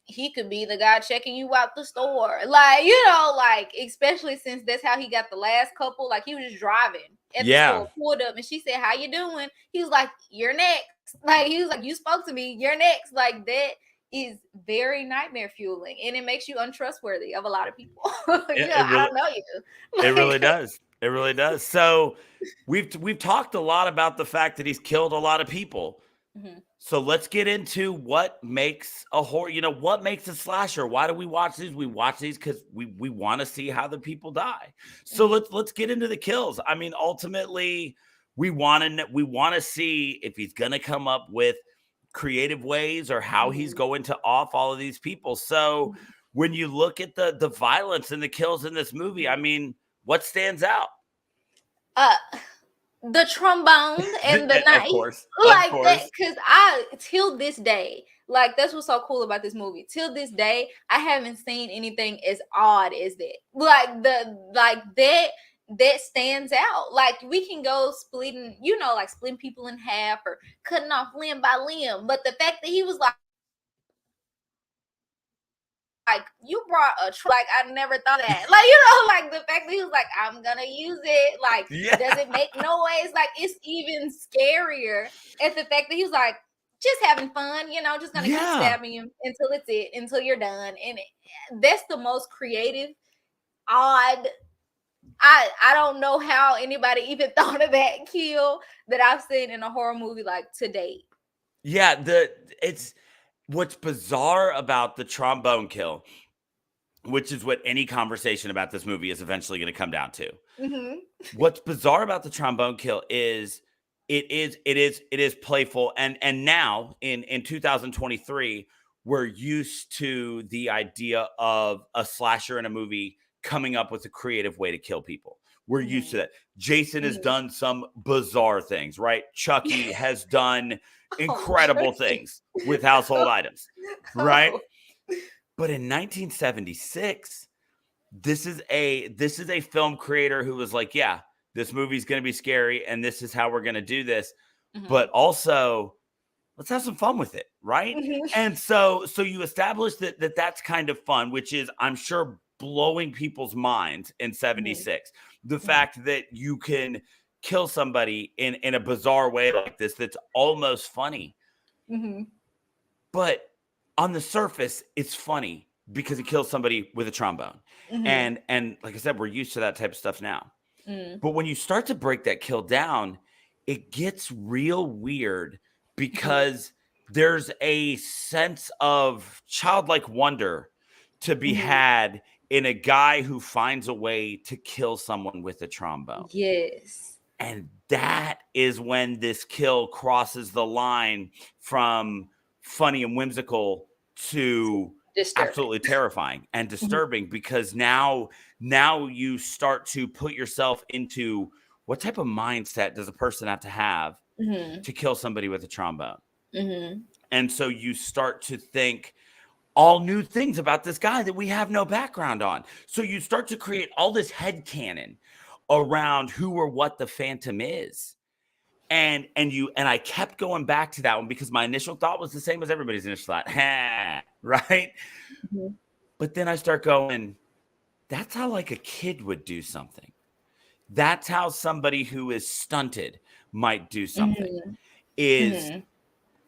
he could be the guy checking you out the store. Like, you know, like, especially since that's how he got the last couple. Like, he was just driving at the store, pulled up, and she said, how you doing? He was like, you're next. Like, he was like, you spoke to me, you're next. Like, that is very nightmare fueling, and it makes you untrustworthy of a lot of people. I don't know you. It really does. It really does. So we've talked a lot about the fact that he's killed a lot of people. So let's get into what makes a horror, you know, what makes a slasher. Why do we watch these? We watch these because we want to see how the people die. So let's get into the kills. I mean, ultimately, we want to see if he's gonna come up with creative ways, or how he's going to off all of these people. So when you look at the violence and the kills in this movie, I mean, what stands out? The trombone and the knife, like that, because I, till this day, like that's what's so cool about this movie. Till this day, I haven't seen anything as odd as that. Like that stands out. Like we can go splitting, you know, like splitting people in half or cutting off limb by limb, but the fact that he was like you brought a like I never thought that. Like, you know, like the fact that he was like, I'm gonna use it, like does it make noise? Like it's even scarier at the fact that he was like just having fun, you know, just gonna keep stabbing you until you're done. And that's the most creative, odd. I don't know how anybody even thought of that kill that I've seen in a horror movie like to date. Yeah, it's what's bizarre about the trombone kill, which is what any conversation about this movie is eventually going to come down to. What's bizarre about the trombone kill is it is playful, and now in 2023 we're used to the idea of a slasher in a movie coming up with a creative way to kill people. We're used to that. Jason has done some bizarre things, right? Chucky has done incredible things with household items, right? But in 1976, this is a film creator who was like, yeah, this movie's going to be scary and this is how we're going to do this. But also, let's have some fun with it, right? And so you establish that that's kind of fun, which is, I'm sure, blowing people's minds in 76. The fact that you can kill somebody in a bizarre way like this that's almost funny. But on the surface, it's funny because he kills somebody with a trombone. And like I said, we're used to that type of stuff now. But when you start to break that kill down, it gets real weird because there's a sense of childlike wonder to be had in a guy who finds a way to kill someone with a trombone. Yes. And that is when this kill crosses the line from funny and whimsical to absolutely terrifying and disturbing, because now you start to put yourself into what type of mindset does a person have to kill somebody with a trombone. And so you start to think all new things about this guy that we have no background on. So you start to create all this headcanon around who or what the Phantom is. And I kept going back to that one because my initial thought was the same as everybody's initial thought. Right? But then I start going, that's how like a kid would do something. That's how somebody who is stunted might do something.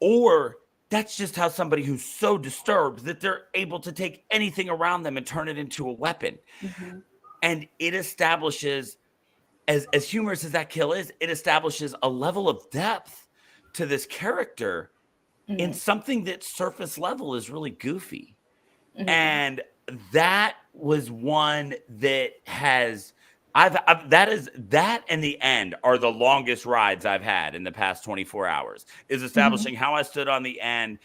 Or that's just how somebody who's so disturbed that they're able to take anything around them and turn it into a weapon. And it establishes, as humorous as that kill is, it establishes a level of depth to this character in something that surface level is really goofy. And that was one that has, that and the end are the longest rides I've had in the past 24 hours, is establishing how I stood on the end.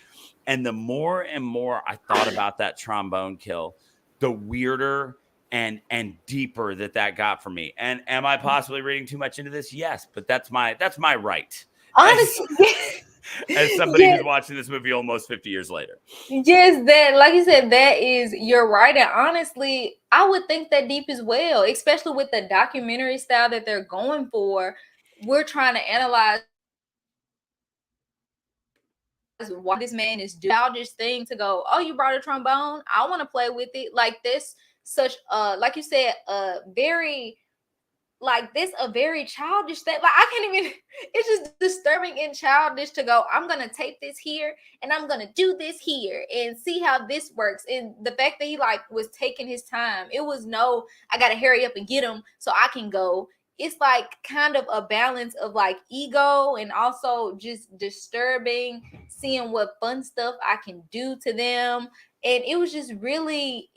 And the more and more I thought about that trombone kill, the weirder and deeper that got for me. And am I possibly reading too much into this? Yes, but that's my right. Honestly, as somebody who's watching this movie almost 50 years later. Yes, that, like you said, you're right. And honestly, I would think that deep as well, especially with the documentary style that they're going for. We're trying to analyze why this man is doing childish thing to go, oh, you brought a trombone? I want to play with it. Like this, such like you said, very childish thing. Like, I can't even, it's just disturbing and childish to go, I'm gonna tape this here and I'm gonna do this here and see how this works. And the fact that he like was taking his time, it was no, I gotta hurry up and get him so I can go. It's like kind of a balance of like ego and also just disturbing, seeing what fun stuff I can do to them. And it was just very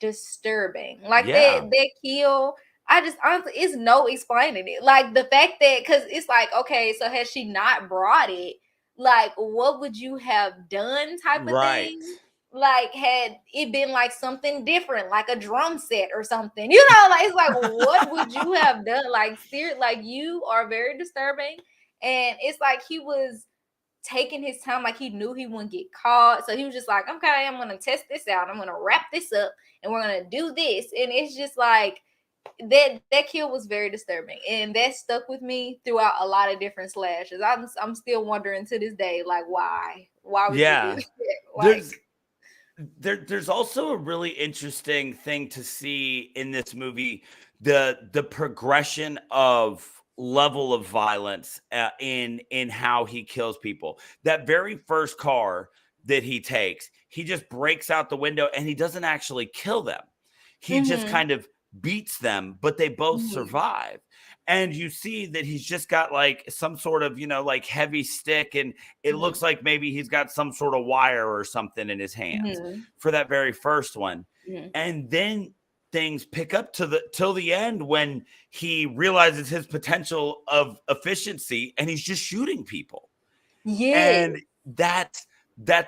disturbing. Like that kill, I just honestly, it's no explaining it. Like the fact that, because it's like, okay, so had she not brought it, like what would you have done type of thing? Like had it been like something different, like a drum set or something, you know, like it's like what would you have done? Like like you are very disturbing. And it's like he was taking his time, like he knew he wouldn't get caught, so he was just like, okay, I'm gonna test this out, I'm gonna wrap this up and we're gonna do this. And it's just like that kill was very disturbing, and that stuck with me throughout a lot of different slashes. I'm still wondering to this day, like why would you do that? Like, there's also a really interesting thing to see in this movie, the progression of level of violence in how he kills people. That very first car that he takes, he just breaks out the window and he doesn't actually kill them. He just kind of beats them, but they both survive. And you see that he's just got like some sort of, like heavy stick, and it looks like maybe he's got some sort of wire or something in his hands for that very first one. And then things pick up till the end when he realizes his potential of efficiency and he's just shooting people. And that's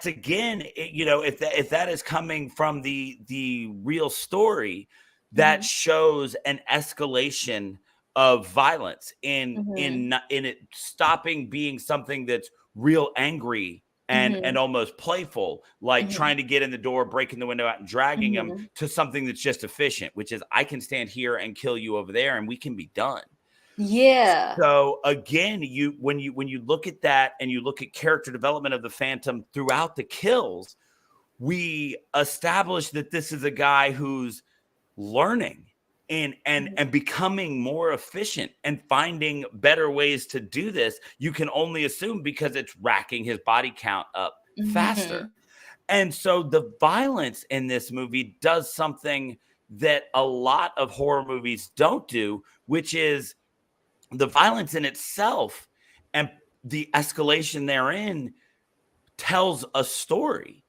again, if that is coming from the real story, that shows an escalation of violence in it stopping being something that's real angry and almost playful, like trying to get in the door, breaking the window out and dragging them, to something that's just efficient, which is I can stand here and kill you over there and we can be done. Yeah. So again, when you look at that and you look at character development of the Phantom throughout the kills, we establish that this is a guy who's learning and becoming more efficient and finding better ways to do this. You can only assume because it's racking his body count up faster. And so the violence in this movie does something that a lot of horror movies don't do, which is the violence in itself and the escalation therein tells a story.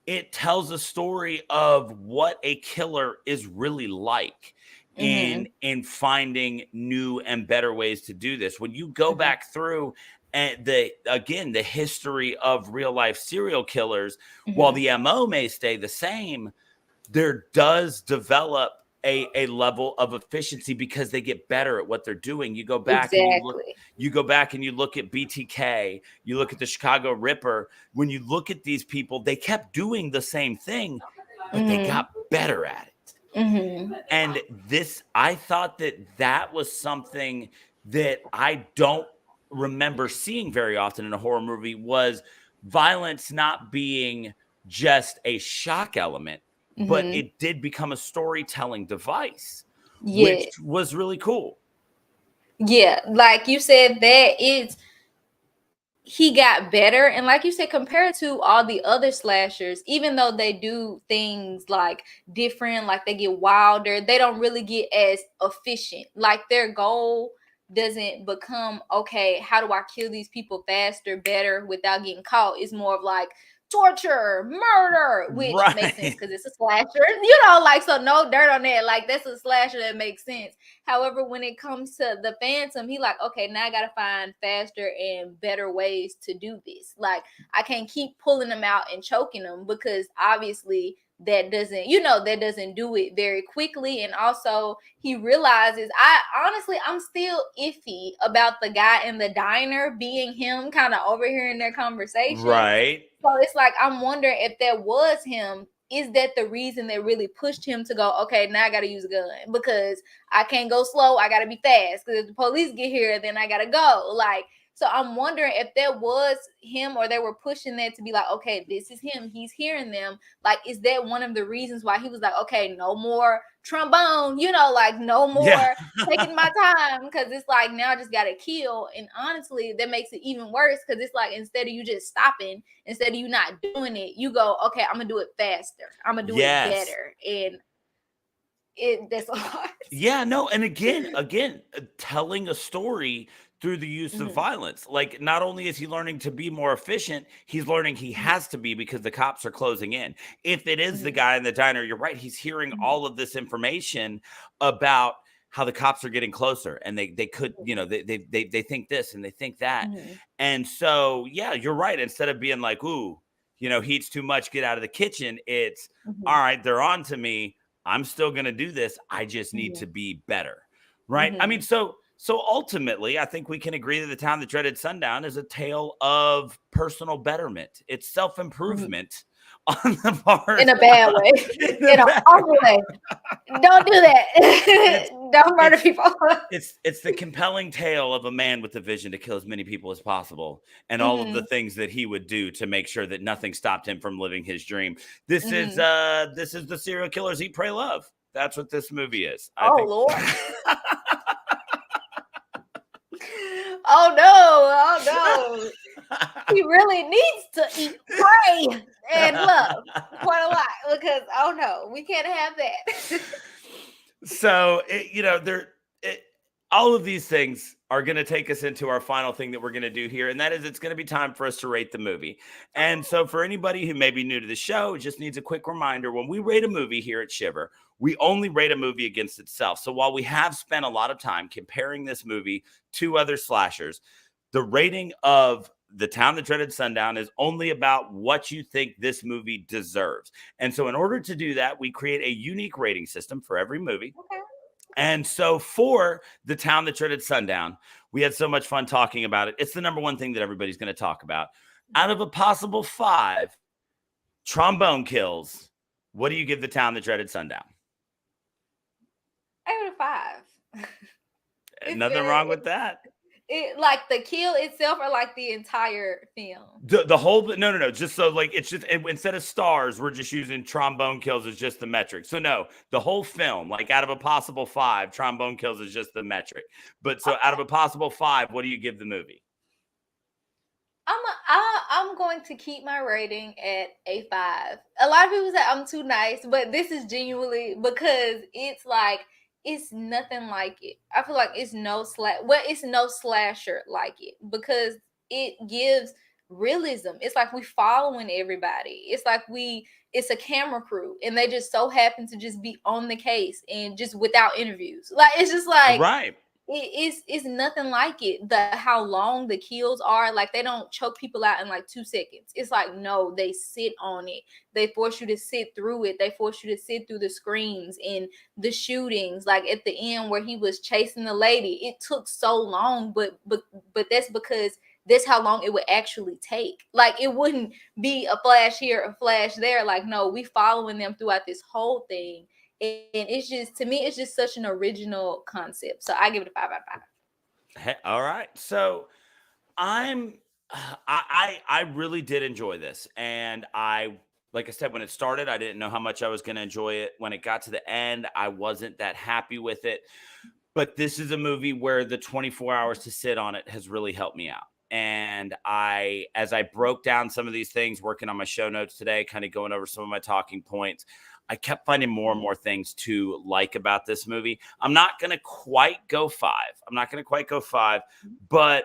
It tells a story of what a killer is really like in finding new and better ways to do this. When you go back through and the history of real life serial killers, while the MO may stay the same, there does develop a level of efficiency because they get better at what they're doing. You go back and you go back and you look at BTK, you look at the Chicago Ripper. When you look at these people, they kept doing the same thing, but they got better at it. And this, I thought that was something that I don't remember seeing very often in a horror movie, was violence not being just a shock element, but it did become a storytelling device, which was really cool. Yeah, like you said, he got better. And like you said, compared to all the other slashers, even though they do things like different, like they get wilder, they don't really get as efficient. Like their goal doesn't become, okay, how do I kill these people faster, better without getting caught? It's more of like torture, murder, which makes sense because it's a slasher, like, so no dirt on that. Like, that's a slasher that makes sense. However, when it comes to the Phantom, he like, okay, now I gotta find faster and better ways to do this. Like, I can't keep pulling them out and choking them because obviously that doesn't do it very quickly. And also he realizes, I'm still iffy about the guy in the diner being him, kind of overhearing their conversation. Right. So it's like, I'm wondering if that was him. Is that the reason that really pushed him to go, okay, now I got to use a gun because I can't go slow. I got to be fast because if the police get here, then I got to go. Like, so I'm wondering if that was him or they were pushing that to be like, okay, this is him. He's hearing them. Like, is that one of the reasons why he was like, okay, no more trombone, like no more taking my time, because it's like, now I just got to kill. And honestly, that makes it even worse because it's like, instead of you just stopping, instead of you not doing it, you go, okay, I'm going to do it faster. I'm going to do it better. And that's a lot. Yeah, no. And again, telling a story through the use of violence. Like, not only is he learning to be more efficient, he's learning he has to be because the cops are closing in. If it is the guy in the diner, you're right. He's hearing all of this information about how the cops are getting closer, and they could, they think this and they think that. And so, yeah, you're right. Instead of being like, ooh, heat's too much, get out of the kitchen. It's all right. They're on to me. I'm still going to do this. I just need to be better. Right. I mean, so ultimately, I think we can agree that The Town That Dreaded Sundown is a tale of personal betterment. It's self-improvement on the part. In a bad way. In an awful way. Don't do that. Don't murder people. It's the compelling tale of a man with a vision to kill as many people as possible, and all of the things that he would do to make sure that nothing stopped him from living his dream. This is the Serial Killers Eat, Pray, Love. That's what this movie is. Lord. Oh no. He really needs to eat, pray, and love quite a lot, because we can't have that. So all of these things are going to take us into our final thing that we're going to do here, and that is, it's going to be time for us to rate the movie. And so for anybody who may be new to the show, just needs a quick reminder, when we rate a movie here at Shiver, we only rate a movie against itself. So while we have spent a lot of time comparing this movie to other slashers, the rating of The Town That Dreaded Sundown is only about what you think this movie deserves. And so in order to do that, we create a unique rating system for every movie. Okay. And so for The Town That Dreaded Sundown, we had so much fun talking about it. It's the number one thing that everybody's going to talk about. Out of a possible 5 trombone kills, what do you give The Town That Dreaded Sundown? I give it a 5. Nothing wrong with that. It like the kill itself or like the entire film? The whole no. Just so like it's just instead of stars, we're just using trombone kills as just the metric. So no, the whole film, like out of a possible 5, trombone kills is just the metric. But so out of a possible 5, what do you give the movie? I'm going to keep my rating at a 5. A lot of people say I'm too nice, but this is genuinely because it's like it's nothing like it. I feel like it's no slasher like it because it gives realism. It's like we following everybody. It's like it's a camera crew and they just so happen to just be on the case and just without interviews. Like it's just like right. It's nothing like it. How long the kills are, like they don't choke people out in like 2 seconds. It's like no, they sit on it. They force you to sit through it. They force you to sit through the screams and the shootings. Like at the end where he was chasing the lady, it took so long, but that's because that's how long it would actually take. Like it wouldn't be a flash here, a flash there. Like no, we following them throughout this whole thing. And it's just, to me, it's just such an original concept. So I give it a 5 out of 5. Hey, all right. So I really did enjoy this. And like I said, when it started, I didn't know how much I was going to enjoy it. When it got to the end, I wasn't that happy with it. But this is a movie where the 24 hours to sit on it has really helped me out. And as I broke down some of these things, working on my show notes today, kind of going over some of my talking points, I kept finding more and more things to like about this movie. I'm not going to quite go 5. But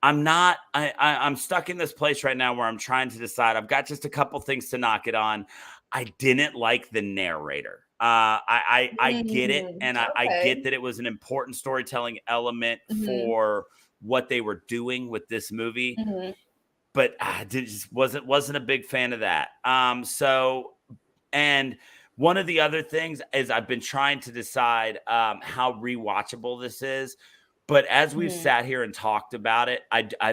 I'm stuck in this place right now where I'm trying to decide. I've got just a couple things to knock it on. I didn't like the narrator. I get it. And I get that it was an important storytelling element for what they were doing with this movie. But I just wasn't a big fan of that. And one of the other things is I've been trying to decide how rewatchable this is. But as we've sat here and talked about it,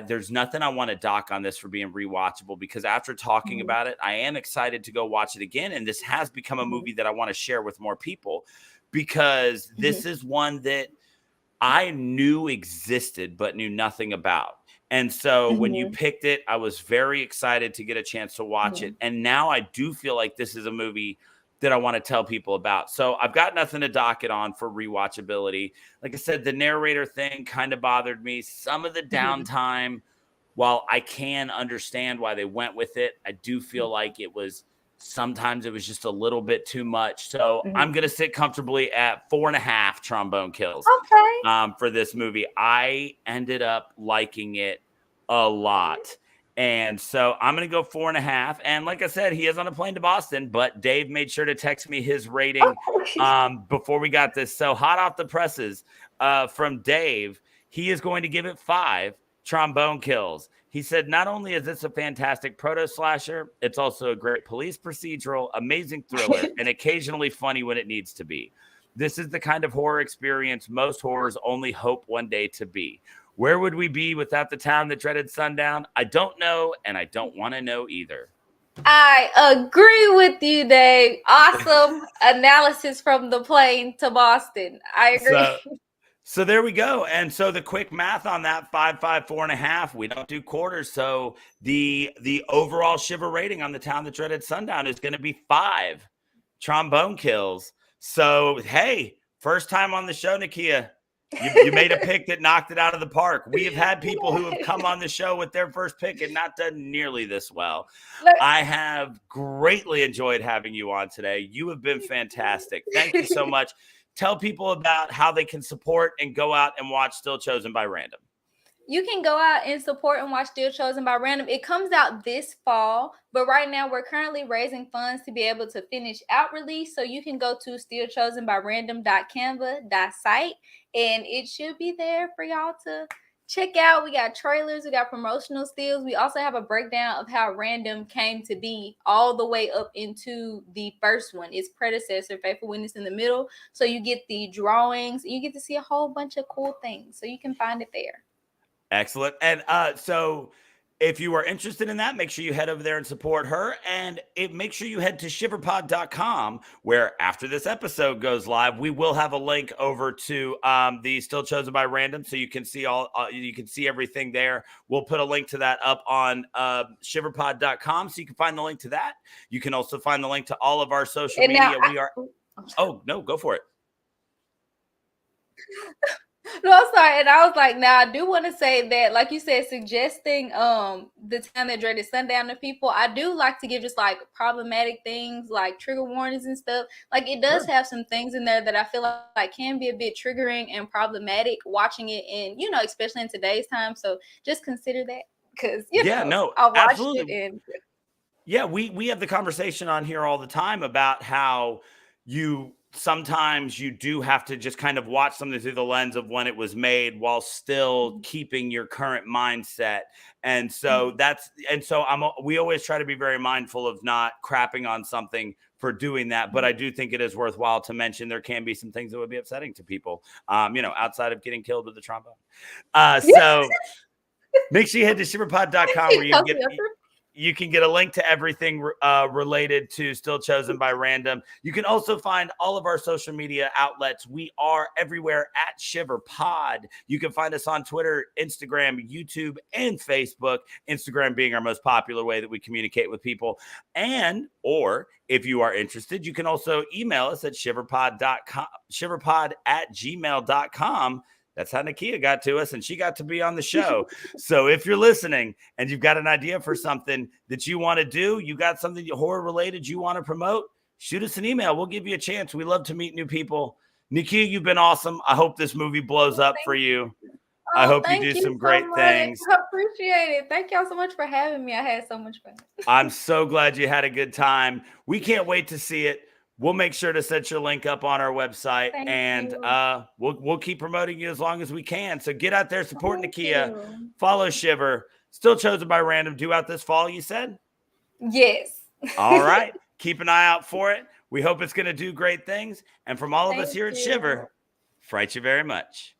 there's nothing I want to dock on this for being rewatchable, because after talking about it, I am excited to go watch it again. And this has become a movie that I want to share with more people, because this is one that I knew existed but knew nothing about. And so when you picked it, I was very excited to get a chance to watch it. And now I do feel like this is a movie that I want to tell people about. So I've got nothing to dock it on for rewatchability. Like I said, the narrator thing kind of bothered me. Some of the downtime, while I can understand why they went with it, I do feel like sometimes it was just a little bit too much. So I'm going to sit comfortably at 4.5 trombone kills for this movie. I ended up liking it a lot. And so I'm going to go 4.5. And like I said, he is on a plane to Boston, but Dave made sure to text me his rating before we got this. So hot off the presses from Dave, he is going to give it 5 trombone kills. He said, not only is this a fantastic proto-slasher, it's also a great police procedural, amazing thriller, and occasionally funny when it needs to be. This is the kind of horror experience most horrors only hope one day to be. Where would we be without the town that dreaded sundown? I don't know, and I don't want to know either. I agree with you, Dave. Awesome analysis from the plane to Boston. I agree. So there we go. And so the quick math on that, 5, 5, 4.5. We don't do quarters. So the overall shiver rating on the town that dreaded sundown is going to be 5 trombone kills. So, hey, first time on the show, Nakia. You made a pick that knocked it out of the park. We have had people who have come on the show with their first pick and not done nearly this well. I have greatly enjoyed having you on today. You have been fantastic. Thank you so much. Tell people about how they can support and go out and watch Still Chosen by Random. You can go out and support and watch Still Chosen by Random. It comes out this fall, but right now we're currently raising funds to be able to finish out release. So you can go to stillchosenbyrandom.canva.site, and it should be there for y'all to check out. We got trailers, we got promotional stills. We also have a breakdown of how Random came to be all the way up into the first one, its predecessor, Faithful Witness, in the middle. So you get the drawings, you get to see a whole bunch of cool things. So you can find it there. Excellent. And so if you are interested in that, make sure you head over there and support her. And make sure you head to shiverpod.com, where after this episode goes live, we will have a link over to the Still Chosen by Random, so you can see you can see everything there. We'll put a link to that up on shiverpod.com, so you can find the link to that. You can also find the link to all of our social media. Oh no, go for it. No, I'm sorry. And I was like, now I do want to say that, like you said, suggesting the time that dreaded Sundown to people, I do like to give just like problematic things, like trigger warnings and stuff. Like it does have some things in there that I feel like can be a bit triggering and problematic watching it, and especially in today's time. So just consider that, because I watched absolutely. it and we have the conversation on here all the time about how sometimes you do have to just kind of watch something through the lens of when it was made while still keeping your current mindset. And so we always try to be very mindful of not crapping on something for doing that. But I do think it is worthwhile to mention there can be some things that would be upsetting to people, outside of getting killed with a trombone. So make sure you head to shiverpod.com, where you can get a link to everything related to Still Chosen by Random. You can also find all of our social media outlets. We are everywhere at ShiverPod. You can find us on Twitter, Instagram, YouTube, and Facebook. Instagram being our most popular way that we communicate with people. Or if you are interested, you can also email us at shiverpod@gmail.com. That's how Nakia got to us, and she got to be on the show. So if you're listening and you've got an idea for something that you want to do, you got something horror related you want to promote, shoot us an email. We'll give you a chance. We love to meet new people. Nakia, you've been awesome. I hope this movie blows up for you. I hope you do some great things. I appreciate it. Thank y'all so much for having me. I had so much fun. I'm so glad you had a good time. We can't wait to see it. We'll make sure to set your link up on our website, we'll keep promoting you as long as we can. So get out there, support Nakia, follow Shiver. Still Chosen by Random, due out this fall, you said? Yes. All right. Keep an eye out for it. We hope it's going to do great things. And from all of us here at Shiver, fright you very much.